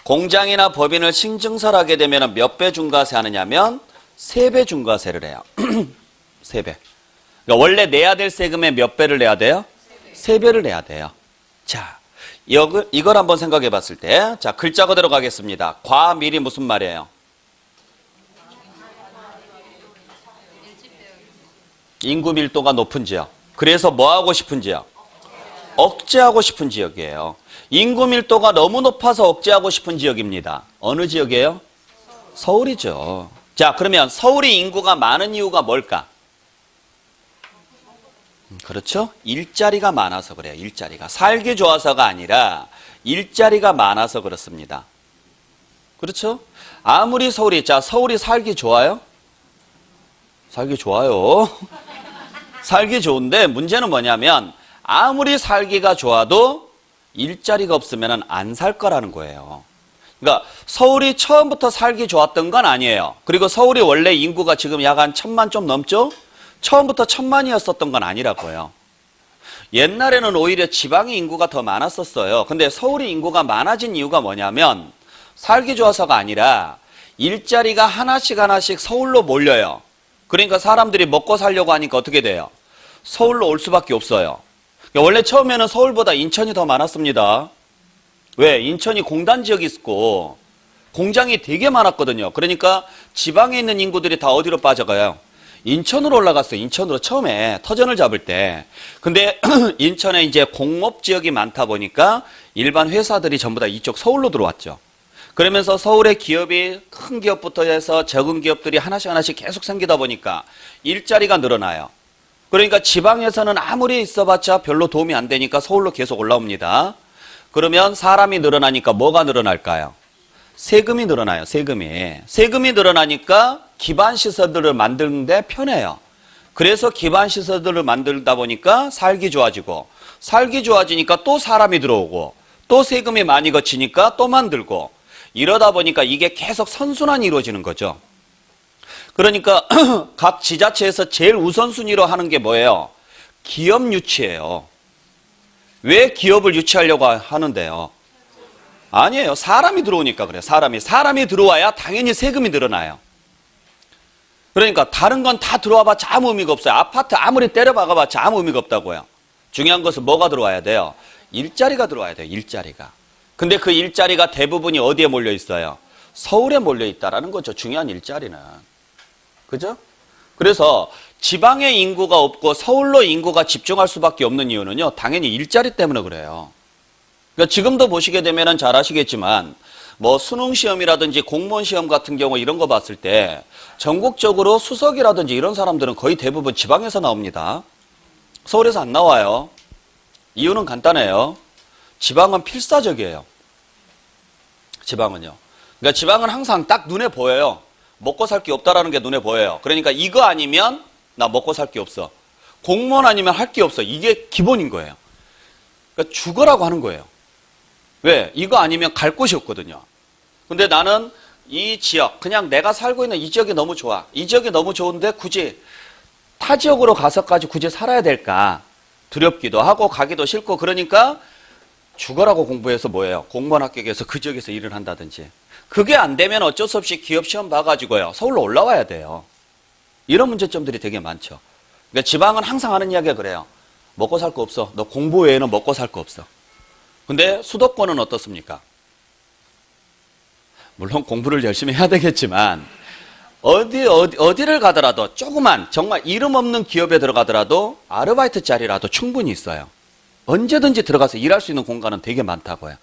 공장이나 법인을 신증설하게 되면 몇 배 중과세 하느냐면 3배 중과세를 해요. 3배. 그러니까 원래 내야 될 세금의 몇 배를 내야 돼요? 3배를 내야 돼요. 자, 이걸 한번 생각해 봤을 때, 자, 글자 그대로 가겠습니다. 과밀이 무슨 말이에요? 인구 밀도가 높은 지역. 그래서 뭐 하고 싶은 지역? 억제하고 싶은 지역이에요. 인구 밀도가 너무 높아서 억제하고 싶은 지역입니다. 어느 지역이에요? 서울이죠. 자, 그러면 서울이 인구가 많은 이유가 뭘까? 그렇죠? 일자리가 많아서 그래요. 일자리가. 살기 좋아서가 아니라 일자리가 많아서 그렇습니다. 그렇죠? 아무리 서울이, 자, 서울이 살기 좋아요? 살기 좋아요. 살기 좋은데 문제는 뭐냐면 아무리 살기가 좋아도 일자리가 없으면 안 살 거라는 거예요. 그러니까 서울이 처음부터 살기 좋았던 건 아니에요. 그리고 서울이 원래 인구가 지금 약 한 1000만 좀 넘죠? 처음부터 1000만이었었던 건 아니라고요. 옛날에는 오히려 지방의 인구가 더 많았었어요. 근데 서울이 인구가 많아진 이유가 뭐냐면 살기 좋아서가 아니라 일자리가 하나씩 하나씩 서울로 몰려요. 그러니까 사람들이 먹고 살려고 하니까 어떻게 돼요? 서울로 올 수밖에 없어요. 원래 처음에는 서울보다 인천이 더 많았습니다. 왜? 인천이 공단 지역이 있고 공장이 되게 많았거든요. 그러니까 지방에 있는 인구들이 다 어디로 빠져가요? 인천으로 올라갔어요. 인천으로 처음에 터전을 잡을 때. 근데 인천에 이제 공업 지역이 많다 보니까 일반 회사들이 전부 다 이쪽 서울로 들어왔죠. 그러면서 서울의 기업이 큰 기업부터 해서 적은 기업들이 하나씩 하나씩 계속 생기다 보니까 일자리가 늘어나요. 그러니까 지방에서는 아무리 있어봤자 별로 도움이 안 되니까 서울로 계속 올라옵니다. 그러면 사람이 늘어나니까 뭐가 늘어날까요? 세금이 늘어나요. 세금이 늘어나니까 기반시설들을 만드는데 편해요. 그래서 기반시설들을 만들다 보니까 살기 좋아지고, 살기 좋아지니까 또 사람이 들어오고, 또 세금이 많이 거치니까 또 만들고, 이러다 보니까 이게 계속 선순환이 이루어지는 거죠. 그러니까 각 지자체에서 제일 우선순위로 하는 게 뭐예요? 기업 유치예요. 왜 기업을 유치하려고 하는데요? 아니에요. 사람이 들어오니까 그래요. 사람이 들어와야 당연히 세금이 늘어나요. 그러니까 다른 건 다 들어와봤자 아무 의미가 없어요. 아파트 아무리 때려박아봤자 아무 의미가 없다고요. 중요한 것은 뭐가 들어와야 돼요? 일자리가 들어와야 돼요. 일자리가. 근데 그 일자리가 대부분이 어디에 몰려 있어요? 서울에 몰려 있다라는 거죠. 중요한 일자리는. 그죠? 그래서 지방에 인구가 없고 서울로 인구가 집중할 수밖에 없는 이유는요, 당연히 일자리 때문에 그래요. 그러니까 지금도 보시게 되면은 잘 아시겠지만, 뭐 수능 시험이라든지 공무원 시험 같은 경우 이런 거 봤을 때 전국적으로 수석이라든지 이런 사람들은 거의 대부분 지방에서 나옵니다. 서울에서 안 나와요. 이유는 간단해요. 지방은 필사적이에요. 지방은요. 그러니까 지방은 항상 딱 눈에 보여요. 먹고 살 게 없다라는 게 눈에 보여요. 그러니까 이거 아니면 나 먹고 살 게 없어. 공무원 아니면 할 게 없어. 이게 기본인 거예요. 그러니까 죽으라고 하는 거예요. 왜? 이거 아니면 갈 곳이 없거든요. 근데 나는 이 지역, 그냥 내가 살고 있는 이 지역이 너무 좋아. 이 지역이 너무 좋은데 굳이 타 지역으로 가서까지 굳이 살아야 될까? 두렵기도 하고 가기도 싫고 그러니까 죽어라고 공부해서 뭐예요? 공무원 합격해서 그 지역에서 일을 한다든지. 그게 안 되면 어쩔 수 없이 기업 시험 봐가지고요. 서울로 올라와야 돼요. 이런 문제점들이 되게 많죠. 그러니까 지방은 항상 하는 이야기가 그래요. 먹고 살 거 없어. 너 공부 외에는 먹고 살 거 없어. 근데 수도권은 어떻습니까? 물론 공부를 열심히 해야 되겠지만 어디를 가더라도 조그만 정말 이름 없는 기업에 들어가더라도 아르바이트 자리라도 충분히 있어요. 언제든지 들어가서 일할 수 있는 공간은 되게 많다고요.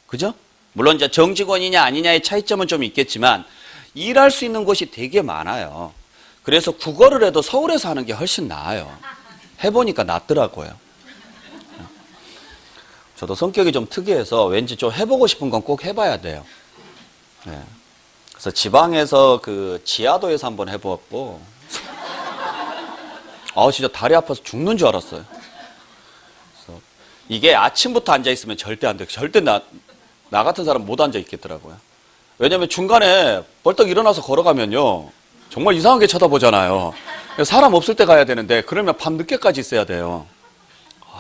그죠? 물론 이제 정직원이냐 아니냐의 차이점은 좀 있겠지만 일할 수 있는 곳이 되게 많아요. 그래서 국어를 해도 서울에서 하는 게 훨씬 나아요. 해보니까 낫더라고요. 저도 성격이 좀 특이해서 왠지 좀 해보고 싶은 건 꼭 해봐야 돼요. 네. 그래서 지방에서 그 지하도에서 한번 해보았고, 진짜 다리 아파서 죽는 줄 알았어요. 그래서 이게 아침부터 앉아있으면 절대 안 돼요. 절대 나 같은 사람 못 앉아있겠더라고요. 왜냐면 중간에 벌떡 일어나서 걸어가면요. 정말 이상하게 쳐다보잖아요. 사람 없을 때 가야 되는데, 그러면 밤 늦게까지 있어야 돼요.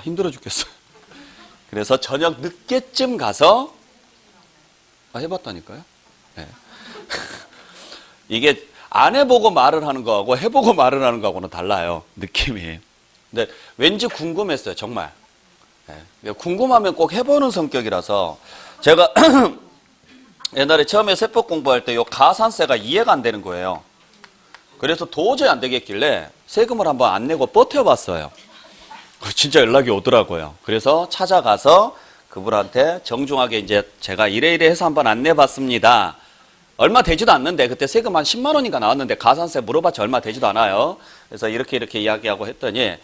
힘들어 죽겠어요. 그래서 저녁 늦게쯤 가서, 해봤다니까요. 네. 이게 안 해보고 말을 하는 거하고 해보고 말을 하는 거하고는 달라요. 느낌이. 근데 왠지 궁금했어요. 정말. 네. 궁금하면 꼭 해보는 성격이라서 제가 옛날에 처음에 세법 공부할 때 요 가산세가 이해가 안 되는 거예요. 그래서 도저히 안 되겠길래 세금을 한번 안 내고 버텨봤어요. 진짜 연락이 오더라고요. 그래서 찾아가서 그분한테 정중하게 이제 제가 이래 해서 한번 안 내봤습니다. 얼마 되지도 않는데 그때 세금 한 10만 원인가 나왔는데 가산세 물어봤자 얼마 되지도 않아요. 그래서 이렇게 이야기하고 했더니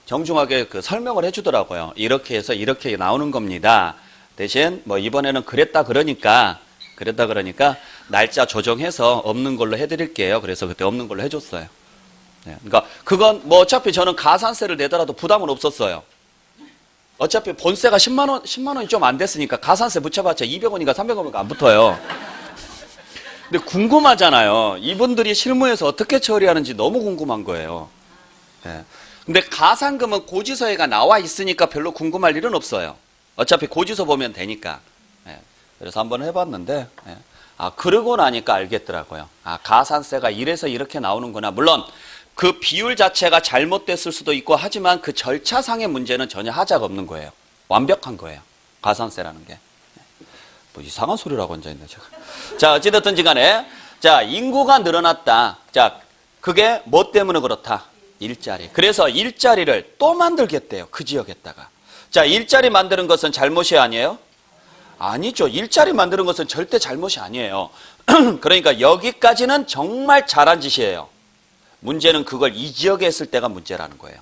정중하게 그 설명을 해주더라고요. 이렇게 해서 이렇게 나오는 겁니다. 대신 뭐 이번에는 그랬다 그러니까 날짜 조정해서 없는 걸로 해드릴게요. 그래서 그때 없는 걸로 해줬어요. 그러니까 그건 뭐 어차피 저는 가산세를 내더라도 부담은 없었어요. 어차피 본세가 10만 원이 좀 안 됐으니까 가산세 붙여봤자 200원인가 300원인가 안 붙어요. 근데 궁금하잖아요. 이분들이 실무에서 어떻게 처리하는지 너무 궁금한 거예요. 근데 가산금은 고지서에가 나와 있으니까 별로 궁금할 일은 없어요. 어차피 고지서 보면 되니까. 그래서 한번 해봤는데 그러고 나니까 알겠더라고요. 가산세가 이래서 이렇게 나오는구나. 물론 그 비율 자체가 잘못됐을 수도 있고 하지만 그 절차상의 문제는 전혀 하자가 없는 거예요. 완벽한 거예요. 가산세라는 게. 뭐 이상한 소리라고 앉아있네, 제가. 자, 어찌됐든지 간에. 자, 인구가 늘어났다. 자, 그게 뭐 때문에 그렇다? 일자리. 그래서 일자리를 또 만들겠대요. 그 지역에다가. 자, 일자리 만드는 것은 잘못이 아니에요? 아니죠. 일자리 만드는 것은 절대 잘못이 아니에요. 그러니까 여기까지는 정말 잘한 짓이에요. 문제는 그걸 이 지역에 했을 때가 문제라는 거예요.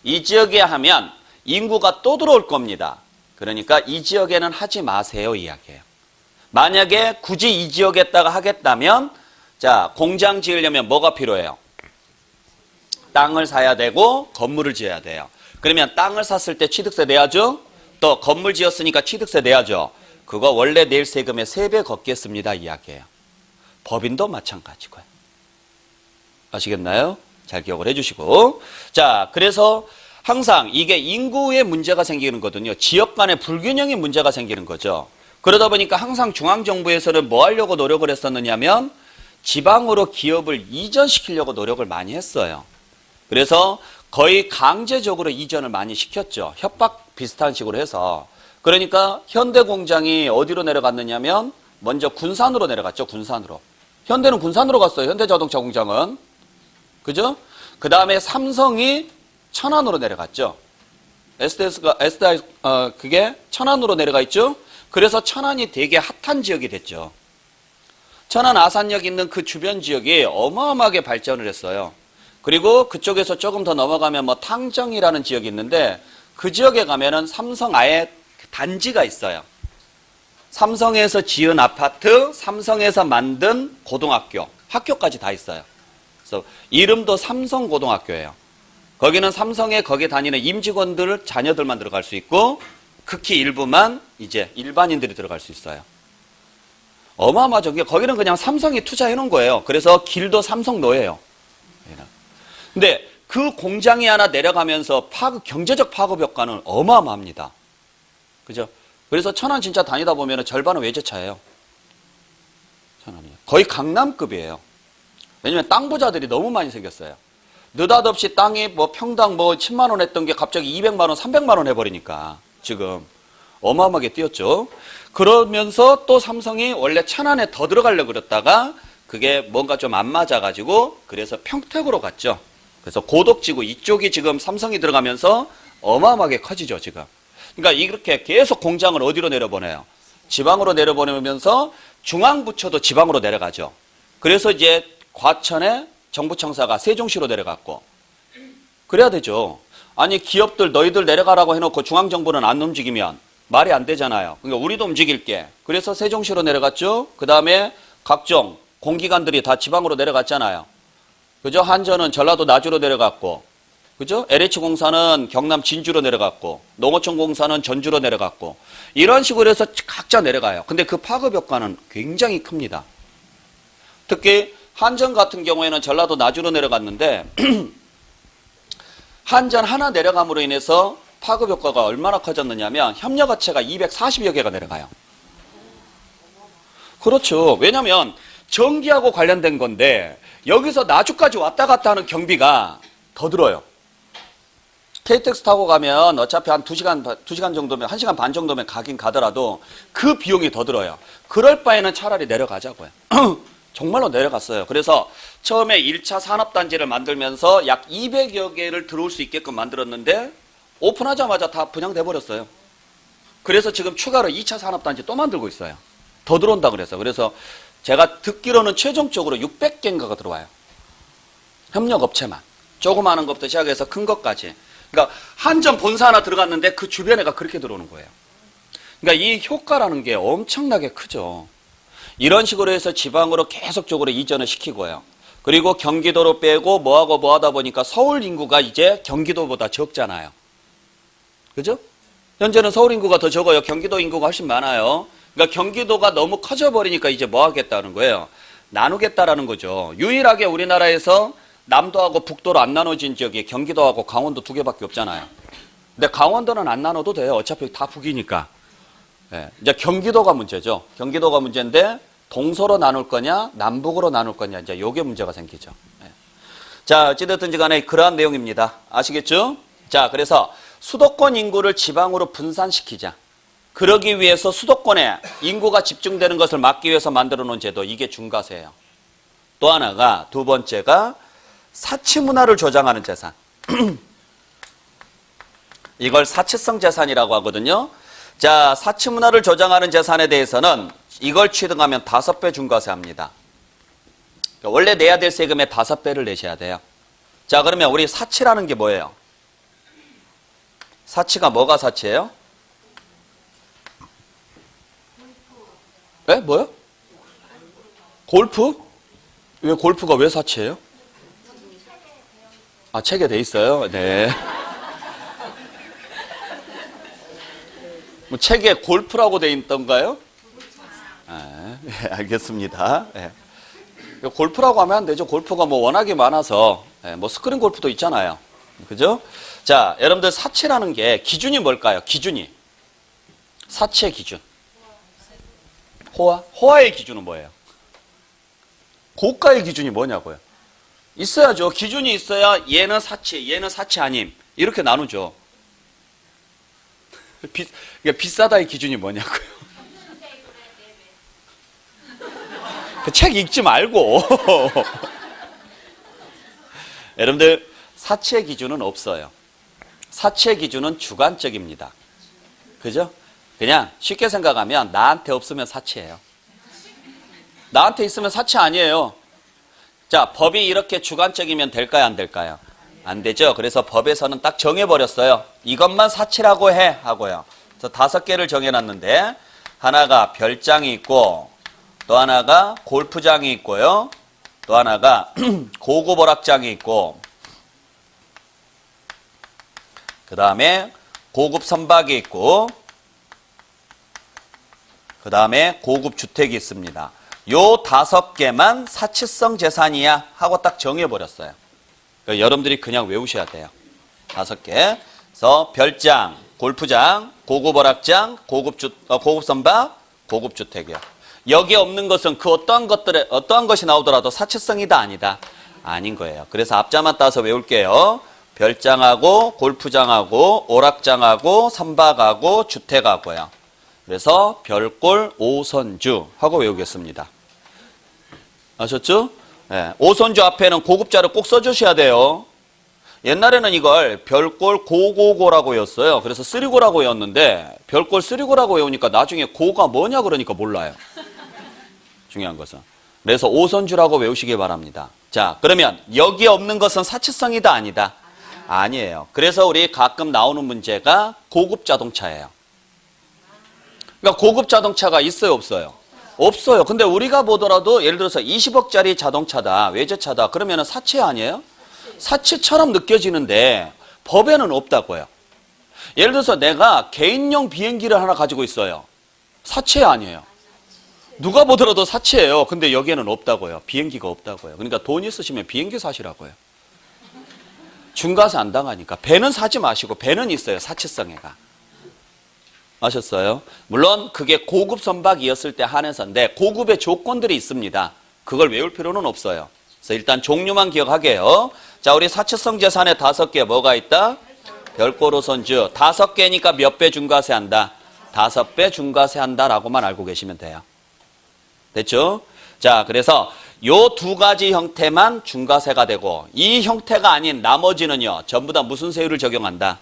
이 지역에 하면 인구가 또 들어올 겁니다. 그러니까 이 지역에는 하지 마세요 이야기예요. 만약에 굳이 이 지역에다가 하겠다면 자, 공장 지으려면 뭐가 필요해요? 땅을 사야 되고 건물을 지어야 돼요. 그러면 땅을 샀을 때 취득세 내야죠. 또 건물 지었으니까 취득세 내야죠. 그거 원래 낼 세금의 3배 걷겠습니다 이야기예요. 법인도 마찬가지고요. 아시겠나요? 잘 기억을 해주시고. 자, 그래서 항상 이게 인구의 문제가 생기는 거거든요. 지역 간의 불균형의 문제가 생기는 거죠. 그러다 보니까 항상 중앙정부에서는 뭐 하려고 노력을 했었느냐면 지방으로 기업을 이전시키려고 노력을 많이 했어요. 그래서 거의 강제적으로 이전을 많이 시켰죠. 협박 비슷한 식으로 해서. 그러니까 현대공장이 어디로 내려갔느냐면 먼저 군산으로 내려갔죠. 군산으로. 현대는 군산으로 갔어요. 현대자동차 공장은. 그죠? 그 다음에 삼성이 천안으로 내려갔죠. SDS 그게 천안으로 내려가 있죠. 그래서 천안이 되게 핫한 지역이 됐죠. 천안 아산역 있는 그 주변 지역이 어마어마하게 발전을 했어요. 그리고 그쪽에서 조금 더 넘어가면 뭐 탕정이라는 지역이 있는데 그 지역에 가면은 삼성 아예 단지가 있어요. 삼성에서 지은 아파트, 삼성에서 만든 고등학교, 학교까지 다 있어요. 그래서 이름도 삼성고등학교예요. 거기는 삼성에 거기 다니는 임직원들 자녀들만 들어갈 수 있고 극히 일부만 이제 일반인들이 들어갈 수 있어요. 어마어마하죠. 거기는 그냥 삼성이 투자해 놓은 거예요. 그래서 길도 삼성로예요. 근데 그 공장이 하나 내려가면서 경제적 파급 효과는 어마어마합니다. 그죠? 그래서 천안 진짜 다니다 보면 절반은 외제차예요. 천안이 거의 강남급이에요. 왜냐면 땅 부자들이 너무 많이 생겼어요. 느닷없이 땅이 뭐 평당 뭐 10만 원 했던 게 갑자기 200만 원, 300만 원 해버리니까 지금 어마어마하게 뛰었죠. 그러면서 또 삼성이 원래 천안에 더 들어가려고 그랬다가 그게 뭔가 좀 안 맞아가지고 그래서 평택으로 갔죠. 그래서 고덕지구 이쪽이 지금 삼성이 들어가면서 어마어마하게 커지죠, 지금. 그러니까 이렇게 계속 공장을 어디로 내려보내요? 지방으로 내려보내면서 중앙부처도 지방으로 내려가죠. 그래서 이제 과천에 정부청사가 세종시로 내려갔고 그래야 되죠. 아니 기업들 너희들 내려가라고 해놓고 중앙정부는 안 움직이면 말이 안 되잖아요. 그러니까 우리도 움직일게. 그래서 세종시로 내려갔죠. 그 다음에 각종 공기관들이 다 지방으로 내려갔잖아요. 그죠? 한전은 전라도 나주로 내려갔고, 그죠? LH공사는 경남 진주로 내려갔고, 농어촌공사는 전주로 내려갔고, 이런 식으로 해서 각자 내려가요. 근데 그 파급 효과는 굉장히 큽니다. 특히 한전 같은 경우에는 전라도 나주로 내려갔는데 한전 하나 내려감으로 인해서 파급 효과가 얼마나 커졌느냐면 협력업체가 240여 개가 내려가요. 그렇죠. 왜냐하면 전기하고 관련된 건데 여기서 나주까지 왔다 갔다 하는 경비가 더 들어요. KTX 타고 가면 어차피 한 2시간 정도면 1시간 반 정도면 가긴 가더라도 그 비용이 더 들어요. 그럴 바에는 차라리 내려가자고요. 정말로 내려갔어요. 그래서 처음에 1차 산업단지를 만들면서 약 200여 개를 들어올 수 있게끔 만들었는데 오픈하자마자 다 분양돼 버렸어요. 그래서 지금 추가로 2차 산업단지 또 만들고 있어요. 더 들어온다 그래서. 그래서 제가 듣기로는 최종적으로 600개인가가 들어와요. 협력업체만. 조그마한 것부터 시작해서 큰 것까지. 그러니까 한전 본사 하나 들어갔는데 그 주변에가 그렇게 들어오는 거예요. 그러니까 이 효과라는 게 엄청나게 크죠. 이런 식으로 해서 지방으로 계속적으로 이전을 시키고요. 그리고 경기도로 빼고 뭐하고 뭐하다 보니까 서울 인구가 이제 경기도보다 적잖아요. 그죠? 현재는 서울 인구가 더 적어요. 경기도 인구가 훨씬 많아요. 그러니까 경기도가 너무 커져버리니까 이제 뭐 하겠다는 거예요? 나누겠다라는 거죠. 유일하게 우리나라에서 남도하고 북도로 안 나눠진 지역이 경기도하고 강원도 2개밖에 없잖아요. 근데 강원도는 안 나눠도 돼요. 어차피 다 북이니까. 네, 이제 경기도가 문제죠. 경기도가 문제인데 동서로 나눌 거냐 남북으로 나눌 거냐 이제 요게 문제가 생기죠. 네. 자 어찌됐든지 간에 그러한 내용입니다. 아시겠죠? 자 그래서 수도권 인구를 지방으로 분산시키자. 그러기 위해서 수도권에 인구가 집중되는 것을 막기 위해서 만들어 놓은 제도 이게 중과세예요. 또 하나가 두 번째가 사치문화를 조장하는 재산. 이걸 사치성 재산이라고 하거든요. 자, 사치문화를 조장하는 재산에 대해서는 이걸 취득하면 5배 중과세 합니다. 원래 내야 될 세금의 5배를 내셔야 돼요. 자, 그러면 우리 사치라는 게 뭐예요? 사치가 뭐가 사치예요? 네? 뭐요? 골프? 왜 골프가 왜 사치예요? 아, 책에 돼 있어요? 네. 뭐 책에 골프라고 돼 있던가요? 네, 알겠습니다. 네. 골프라고 하면 안 되죠. 골프가 뭐 워낙에 많아서 뭐 스크린 골프도 있잖아요. 그죠? 자, 여러분들 사치라는 게 기준이 뭘까요? 기준이. 사치의 기준. 호화? 호화의 기준은 뭐예요? 고가의 기준이 뭐냐고요? 있어야죠. 기준이 있어야 얘는 사치, 얘는 사치 아님. 이렇게 나누죠. 그러니까 비싸다의 기준이 뭐냐고요. 그 책 읽지 말고. 여러분들 사치의 기준은 없어요. 사치의 기준은 주관적입니다. 그죠? 그냥 쉽게 생각하면 나한테 없으면 사치예요. 나한테 있으면 사치 아니에요. 자, 법이 이렇게 주관적이면 될까요? 안 될까요? 안 되죠. 그래서 법에서는 딱 정해버렸어요. 이것만 사치라고 해 하고요. 그래서 5개를 정해놨는데 하나가 별장이 있고 또 하나가 골프장이 있고요. 또 하나가 고급 오락장이 있고 그 다음에 고급 선박이 있고 그 다음에 고급 주택이 있습니다. 요 5개만 사치성 재산이야 하고 딱 정해버렸어요. 그러니까 여러분들이 그냥 외우셔야 돼요. 5개. 그래서 별장, 골프장, 고급 오락장, 고급 선박, 고급 주택이요. 여기에 없는 것은 그 어떠한 것이 나오더라도 사치성이다 아니다? 아닌 거예요. 그래서 앞자만 따서 외울게요. 별장하고 골프장하고 오락장하고 선박하고 주택하고요. 그래서 별골 오선주 하고 외우겠습니다. 아셨죠? 네. 오선주 앞에는 고급자를 꼭 써주셔야 돼요. 옛날에는 이걸 별골 고고고라고 외웠어요. 그래서 쓰리고라고 외웠는데 별골 쓰리고라고 외우니까 나중에 고가 뭐냐 그러니까 몰라요. 중요한 것은. 그래서 오선주라고 외우시기 바랍니다. 자, 그러면 여기에 없는 것은 사치성이다 아니다? 아니에요. 그래서 우리 가끔 나오는 문제가 고급 자동차예요. 그러니까 고급 자동차가 있어요, 없어요? 없어요. 근데 우리가 보더라도 예를 들어서 20억짜리 자동차다, 외제차다, 그러면 사치 아니에요? 사치처럼 느껴지는데 법에는 없다고요. 예를 들어서 내가 개인용 비행기를 하나 가지고 있어요. 사치 아니에요. 누가 보더라도 사치예요. 근데 여기에는 없다고요. 비행기가 없다고요. 그러니까 돈 있으시면 비행기 사시라고요. 중과세 안 당하니까. 배는 사지 마시고 배는 있어요. 사치성애가. 아셨어요? 물론 그게 고급 선박이었을 때 한해서인데 고급의 조건들이 있습니다. 그걸 외울 필요는 없어요. 그래서 일단 종류만 기억하게요. 자, 우리 사치성 재산에 5개 뭐가 있다? 별골오선주. 5개니까 몇 배 중과세 한다? 5배 중과세 한다라고만 알고 계시면 돼요. 됐죠? 자, 그래서 요 2가지 형태만 중과세가 되고 이 형태가 아닌 나머지는요. 전부 다 무슨 세율을 적용한다?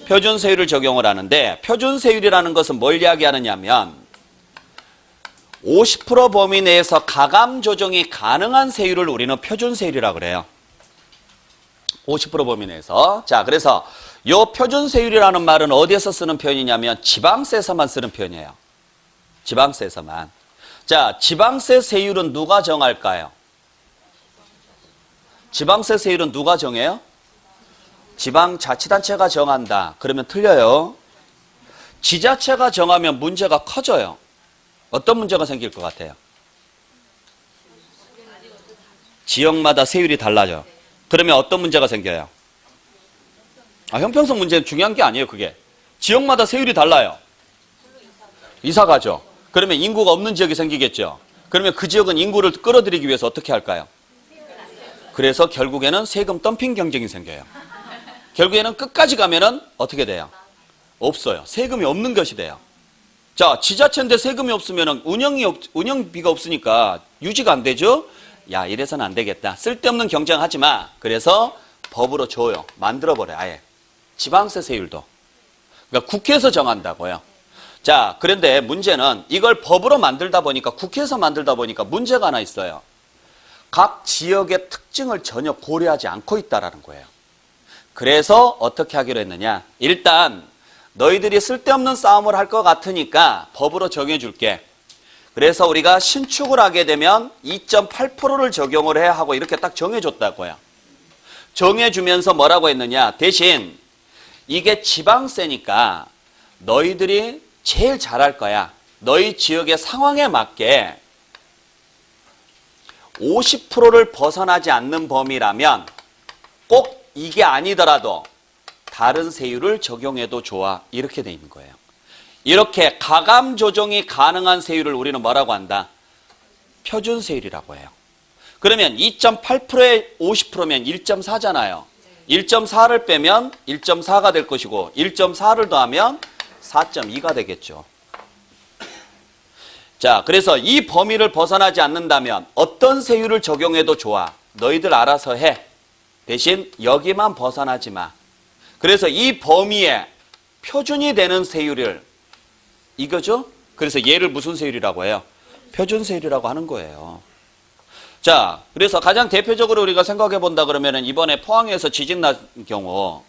표준세율을 적용을 하는데 표준세율이라는 것은 뭘 이야기하느냐면 50% 범위 내에서 가감 조정이 가능한 세율을 우리는 표준세율이라고 그래요. 50% 범위 내에서. 자, 그래서 요 표준세율이라는 말은 어디에서 쓰는 표현이냐면 지방세에서만 쓰는 표현이에요. 지방세에서만. 자, 지방세 세율은 누가 정할까요? 지방세 세율은 누가 정해요? 지방자치단체가 정한다. 그러면 틀려요. 지자체가 정하면 문제가 커져요. 어떤 문제가 생길 것 같아요? 지역마다 세율이 달라져. 그러면 어떤 문제가 생겨요? 형평성 문제는 중요한 게 아니에요. 그게. 지역마다 세율이 달라요. 이사 가죠. 그러면 인구가 없는 지역이 생기겠죠. 그러면 그 지역은 인구를 끌어들이기 위해서 어떻게 할까요? 그래서 결국에는 세금 덤핑 경쟁이 생겨요. 결국에는 끝까지 가면은 어떻게 돼요? 없어요. 세금이 없는 것이 돼요. 자, 지자체인데 세금이 없으면 운영비가 없으니까 유지가 안 되죠? 야, 이래서는 안 되겠다. 쓸데없는 경쟁하지 마. 그래서 법으로 줘요. 만들어버려요. 아예. 지방세 세율도. 그러니까 국회에서 정한다고요. 자, 그런데 문제는 이걸 법으로 만들다 보니까 국회에서 만들다 보니까 문제가 하나 있어요. 각 지역의 특징을 전혀 고려하지 않고 있다라는 거예요. 그래서 어떻게 하기로 했느냐. 일단 너희들이 쓸데없는 싸움을 할 것 같으니까 법으로 정해줄게. 그래서 우리가 신축을 하게 되면 2.8%를 적용을 해야 하고 이렇게 딱 정해줬다고요. 정해주면서 뭐라고 했느냐. 대신 이게 지방세니까 너희들이 제일 잘할 거야. 너희 지역의 상황에 맞게 50%를 벗어나지 않는 범위라면 꼭 이게 아니더라도 다른 세율을 적용해도 좋아. 이렇게 돼 있는 거예요. 이렇게 가감 조정이 가능한 세율을 우리는 뭐라고 한다? 표준세율이라고 해요. 그러면 2.8%에 50%면 1.4잖아요. 1.4를 빼면 1.4가 될 것이고 1.4를 더하면 4.2가 되겠죠. 자, 그래서 이 범위를 벗어나지 않는다면 어떤 세율을 적용해도 좋아. 너희들 알아서 해. 대신 여기만 벗어나지 마. 그래서 이 범위에 표준이 되는 세율을 이거죠? 그래서 얘를 무슨 세율이라고 해요? 표준 세율이라고 하는 거예요. 자, 그래서 가장 대표적으로 우리가 생각해 본다 그러면은 이번에 포항에서 지진 난 경우,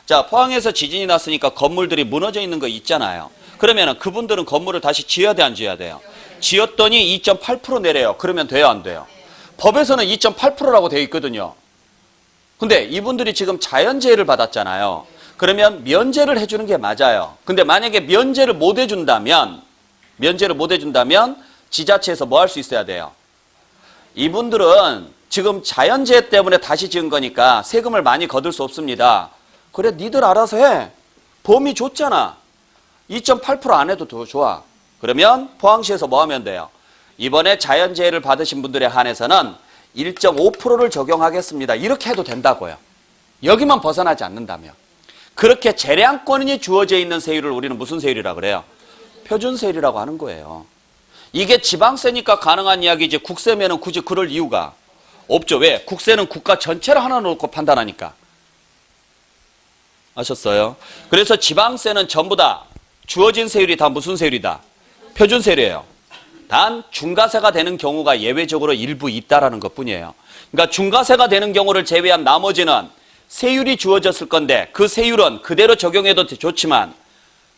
자, 포항에서 지진이 났으니까 건물들이 무너져 있는 거 있잖아요. 그러면은 그분들은 건물을 다시 지어야 돼, 안 지어야 돼요? 지었더니 2.8% 내래요. 그러면 돼요, 안 돼요? 법에서는 2.8%라고 되어 있거든요. 근데 이분들이 지금 자연재해를 받았잖아요. 그러면 면제를 해주는 게 맞아요. 근데 만약에 면제를 못 해준다면 지자체에서 뭐 할 수 있어야 돼요? 이분들은 지금 자연재해 때문에 다시 지은 거니까 세금을 많이 거둘 수 없습니다. 그래, 니들 알아서 해. 범위 줬잖아. 2.8% 안 해도 더 좋아. 그러면 포항시에서 뭐 하면 돼요? 이번에 자연재해를 받으신 분들에 한해서는 1.5%를 적용하겠습니다. 이렇게 해도 된다고요. 여기만 벗어나지 않는다면. 그렇게 재량권이 주어져 있는 세율을 우리는 무슨 세율이라고 그래요? 표준세율이라고 하는 거예요. 이게 지방세니까 가능한 이야기지 국세면은 굳이 그럴 이유가 없죠. 왜? 국세는 국가 전체를 하나 놓고 판단하니까. 아셨어요? 그래서 지방세는 전부 다 주어진 세율이 다 무슨 세율이다? 표준세율이에요. 단 중과세가 되는 경우가 예외적으로 일부 있다라는 것뿐이에요. 그러니까 중과세가 되는 경우를 제외한 나머지는 세율이 주어졌을 건데 그 세율은 그대로 적용해도 좋지만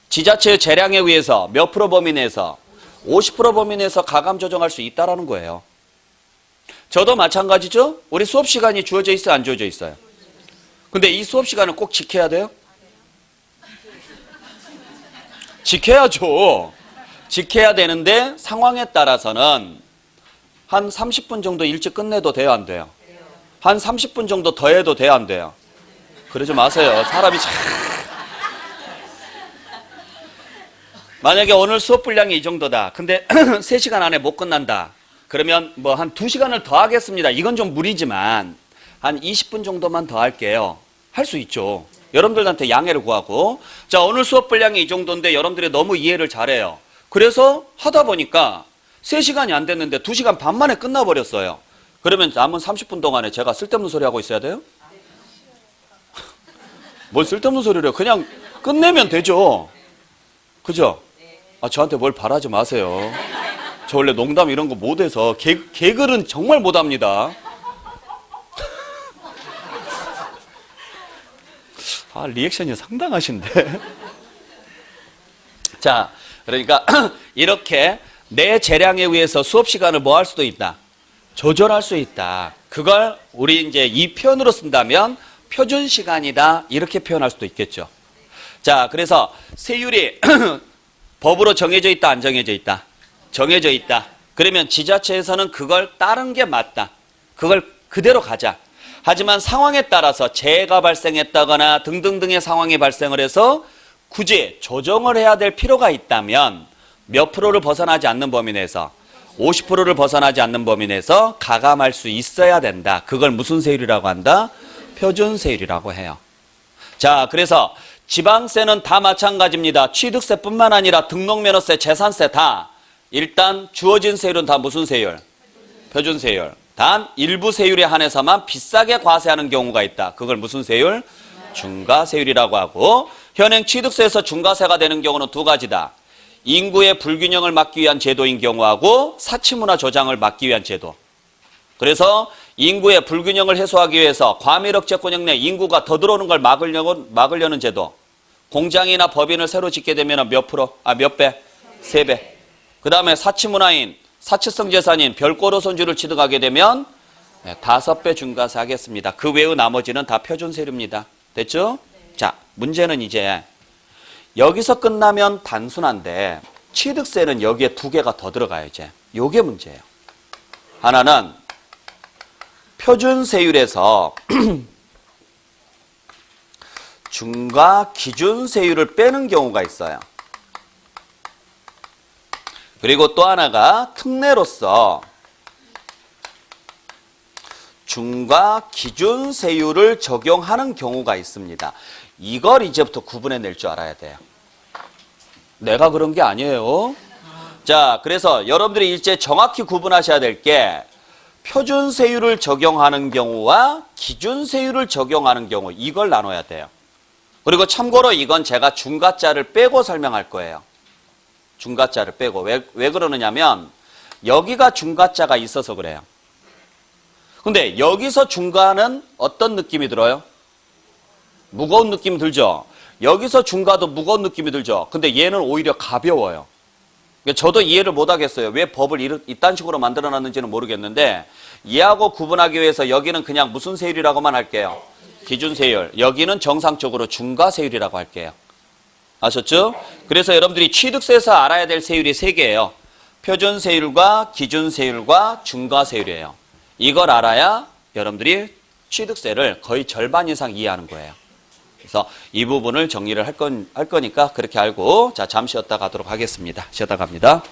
지자체의 재량에 의해서 몇 프로 범위 내에서 50% 범위 내에서 가감 조정할 수 있다라는 거예요. 저도 마찬가지죠. 우리 수업 시간이 주어져 있어요, 안 주어져 있어요? 근데 이 수업 시간을 꼭 지켜야 돼요? 지켜야죠. 지켜야 되는데 상황에 따라서는 한 30분 정도 일찍 끝내도 돼요, 안 돼요? 한 30분 정도 더 해도 돼요, 안 돼요? 그러지 마세요. 사람이 참... 만약에 오늘 수업 분량이 이 정도다. 근데 3시간 안에 못 끝난다. 그러면 뭐 한 2시간을 더 하겠습니다. 이건 좀 무리지만 한 20분 정도만 더 할게요. 할 수 있죠. 여러분들한테 양해를 구하고. 자, 오늘 수업 분량이 이 정도인데 여러분들이 너무 이해를 잘해요. 그래서 하다 보니까 3시간이 안 됐는데 2시간 반 만에 끝나버렸어요. 그러면 남은 30분 동안에 제가 쓸데없는 소리 하고 있어야 돼요? 뭘 쓸데없는 소리를 해요. 그냥 끝내면 되죠. 그죠? 아, 저한테 뭘 바라지 마세요. 저 원래 농담 이런 거 못해서 개글은 정말 못합니다. 아, 리액션이 상당하신데. 자, 그러니까 이렇게 내 재량에 의해서 수업 시간을 뭐 할 수도 있다? 조절할 수 있다. 그걸 우리 이제 이 표현으로 쓴다면 표준 시간이다. 이렇게 표현할 수도 있겠죠. 자, 그래서 세율이 법으로 정해져 있다, 안 정해져 있다? 정해져 있다. 그러면 지자체에서는 그걸 따른 게 맞다. 그걸 그대로 가자. 하지만 상황에 따라서 재해가 발생했다거나 등등등의 상황이 발생을 해서 굳이 조정을 해야 될 필요가 있다면 몇 프로를 벗어나지 않는 범위 내에서 50%를 벗어나지 않는 범위 내에서 가감할 수 있어야 된다. 그걸 무슨 세율이라고 한다? 표준세율이라고 해요. 자, 그래서 지방세는 다 마찬가지입니다. 취득세뿐만 아니라 등록면허세, 재산세 다 일단 주어진 세율은 다 무슨 세율? 표준세율. 단 일부 세율에 한해서만 비싸게 과세하는 경우가 있다. 그걸 무슨 세율? 중과세율이라고 하고, 현행 취득세에서 중과세가 되는 경우는 두 가지다. 인구의 불균형을 막기 위한 제도인 경우하고 사치문화 조장을 막기 위한 제도. 그래서 인구의 불균형을 해소하기 위해서 과밀억제권역 내 인구가 더 들어오는 걸 막으려는 제도. 공장이나 법인을 새로 짓게 되면 몇 배? 3배. 그 다음에 사치문화인, 사치성 재산인 별도로 손주를 취득하게 되면 5배 중과세 하겠습니다. 그 외의 나머지는 다 표준세율입니다. 됐죠? 자, 문제는 이제 여기서 끝나면 단순한데 취득세는 여기에 2개가 더 들어가요. 이제 요게 문제예요. 하나는 표준세율에서 중과 기준세율을 빼는 경우가 있어요. 그리고 또 하나가 특례로서 중과 기준세율을 적용하는 경우가 있습니다. 이걸 이제부터 구분해낼 줄 알아야 돼요. 내가 그런 게 아니에요. 자, 그래서 여러분들이 이제 정확히 구분하셔야 될 게 표준세율을 적용하는 경우와 기준세율을 적용하는 경우 이걸 나눠야 돼요. 그리고 참고로 이건 제가 중과자를 빼고 설명할 거예요. 중과자를 빼고. 왜 그러느냐면 여기가 중과자가 있어서 그래요. 근데 여기서 중과는 어떤 느낌이 들어요? 무거운 느낌 들죠? 여기서 중과도 무거운 느낌이 들죠? 근데 얘는 오히려 가벼워요. 저도 이해를 못 하겠어요. 왜 법을 이딴 식으로 만들어놨는지는 모르겠는데 얘하고 구분하기 위해서 여기는 그냥 무슨 세율이라고만 할게요. 기준세율. 여기는 정상적으로 중과세율이라고 할게요. 아셨죠? 그래서 여러분들이 취득세에서 알아야 될 세율이 3개예요. 표준세율과 기준세율과 중과세율이에요. 이걸 알아야 여러분들이 취득세를 거의 절반 이상 이해하는 거예요. 그래서 이 부분을 정리를 할 거니까 그렇게 알고 자 잠시 쉬었다 가도록 하겠습니다. 쉬었다 갑니다.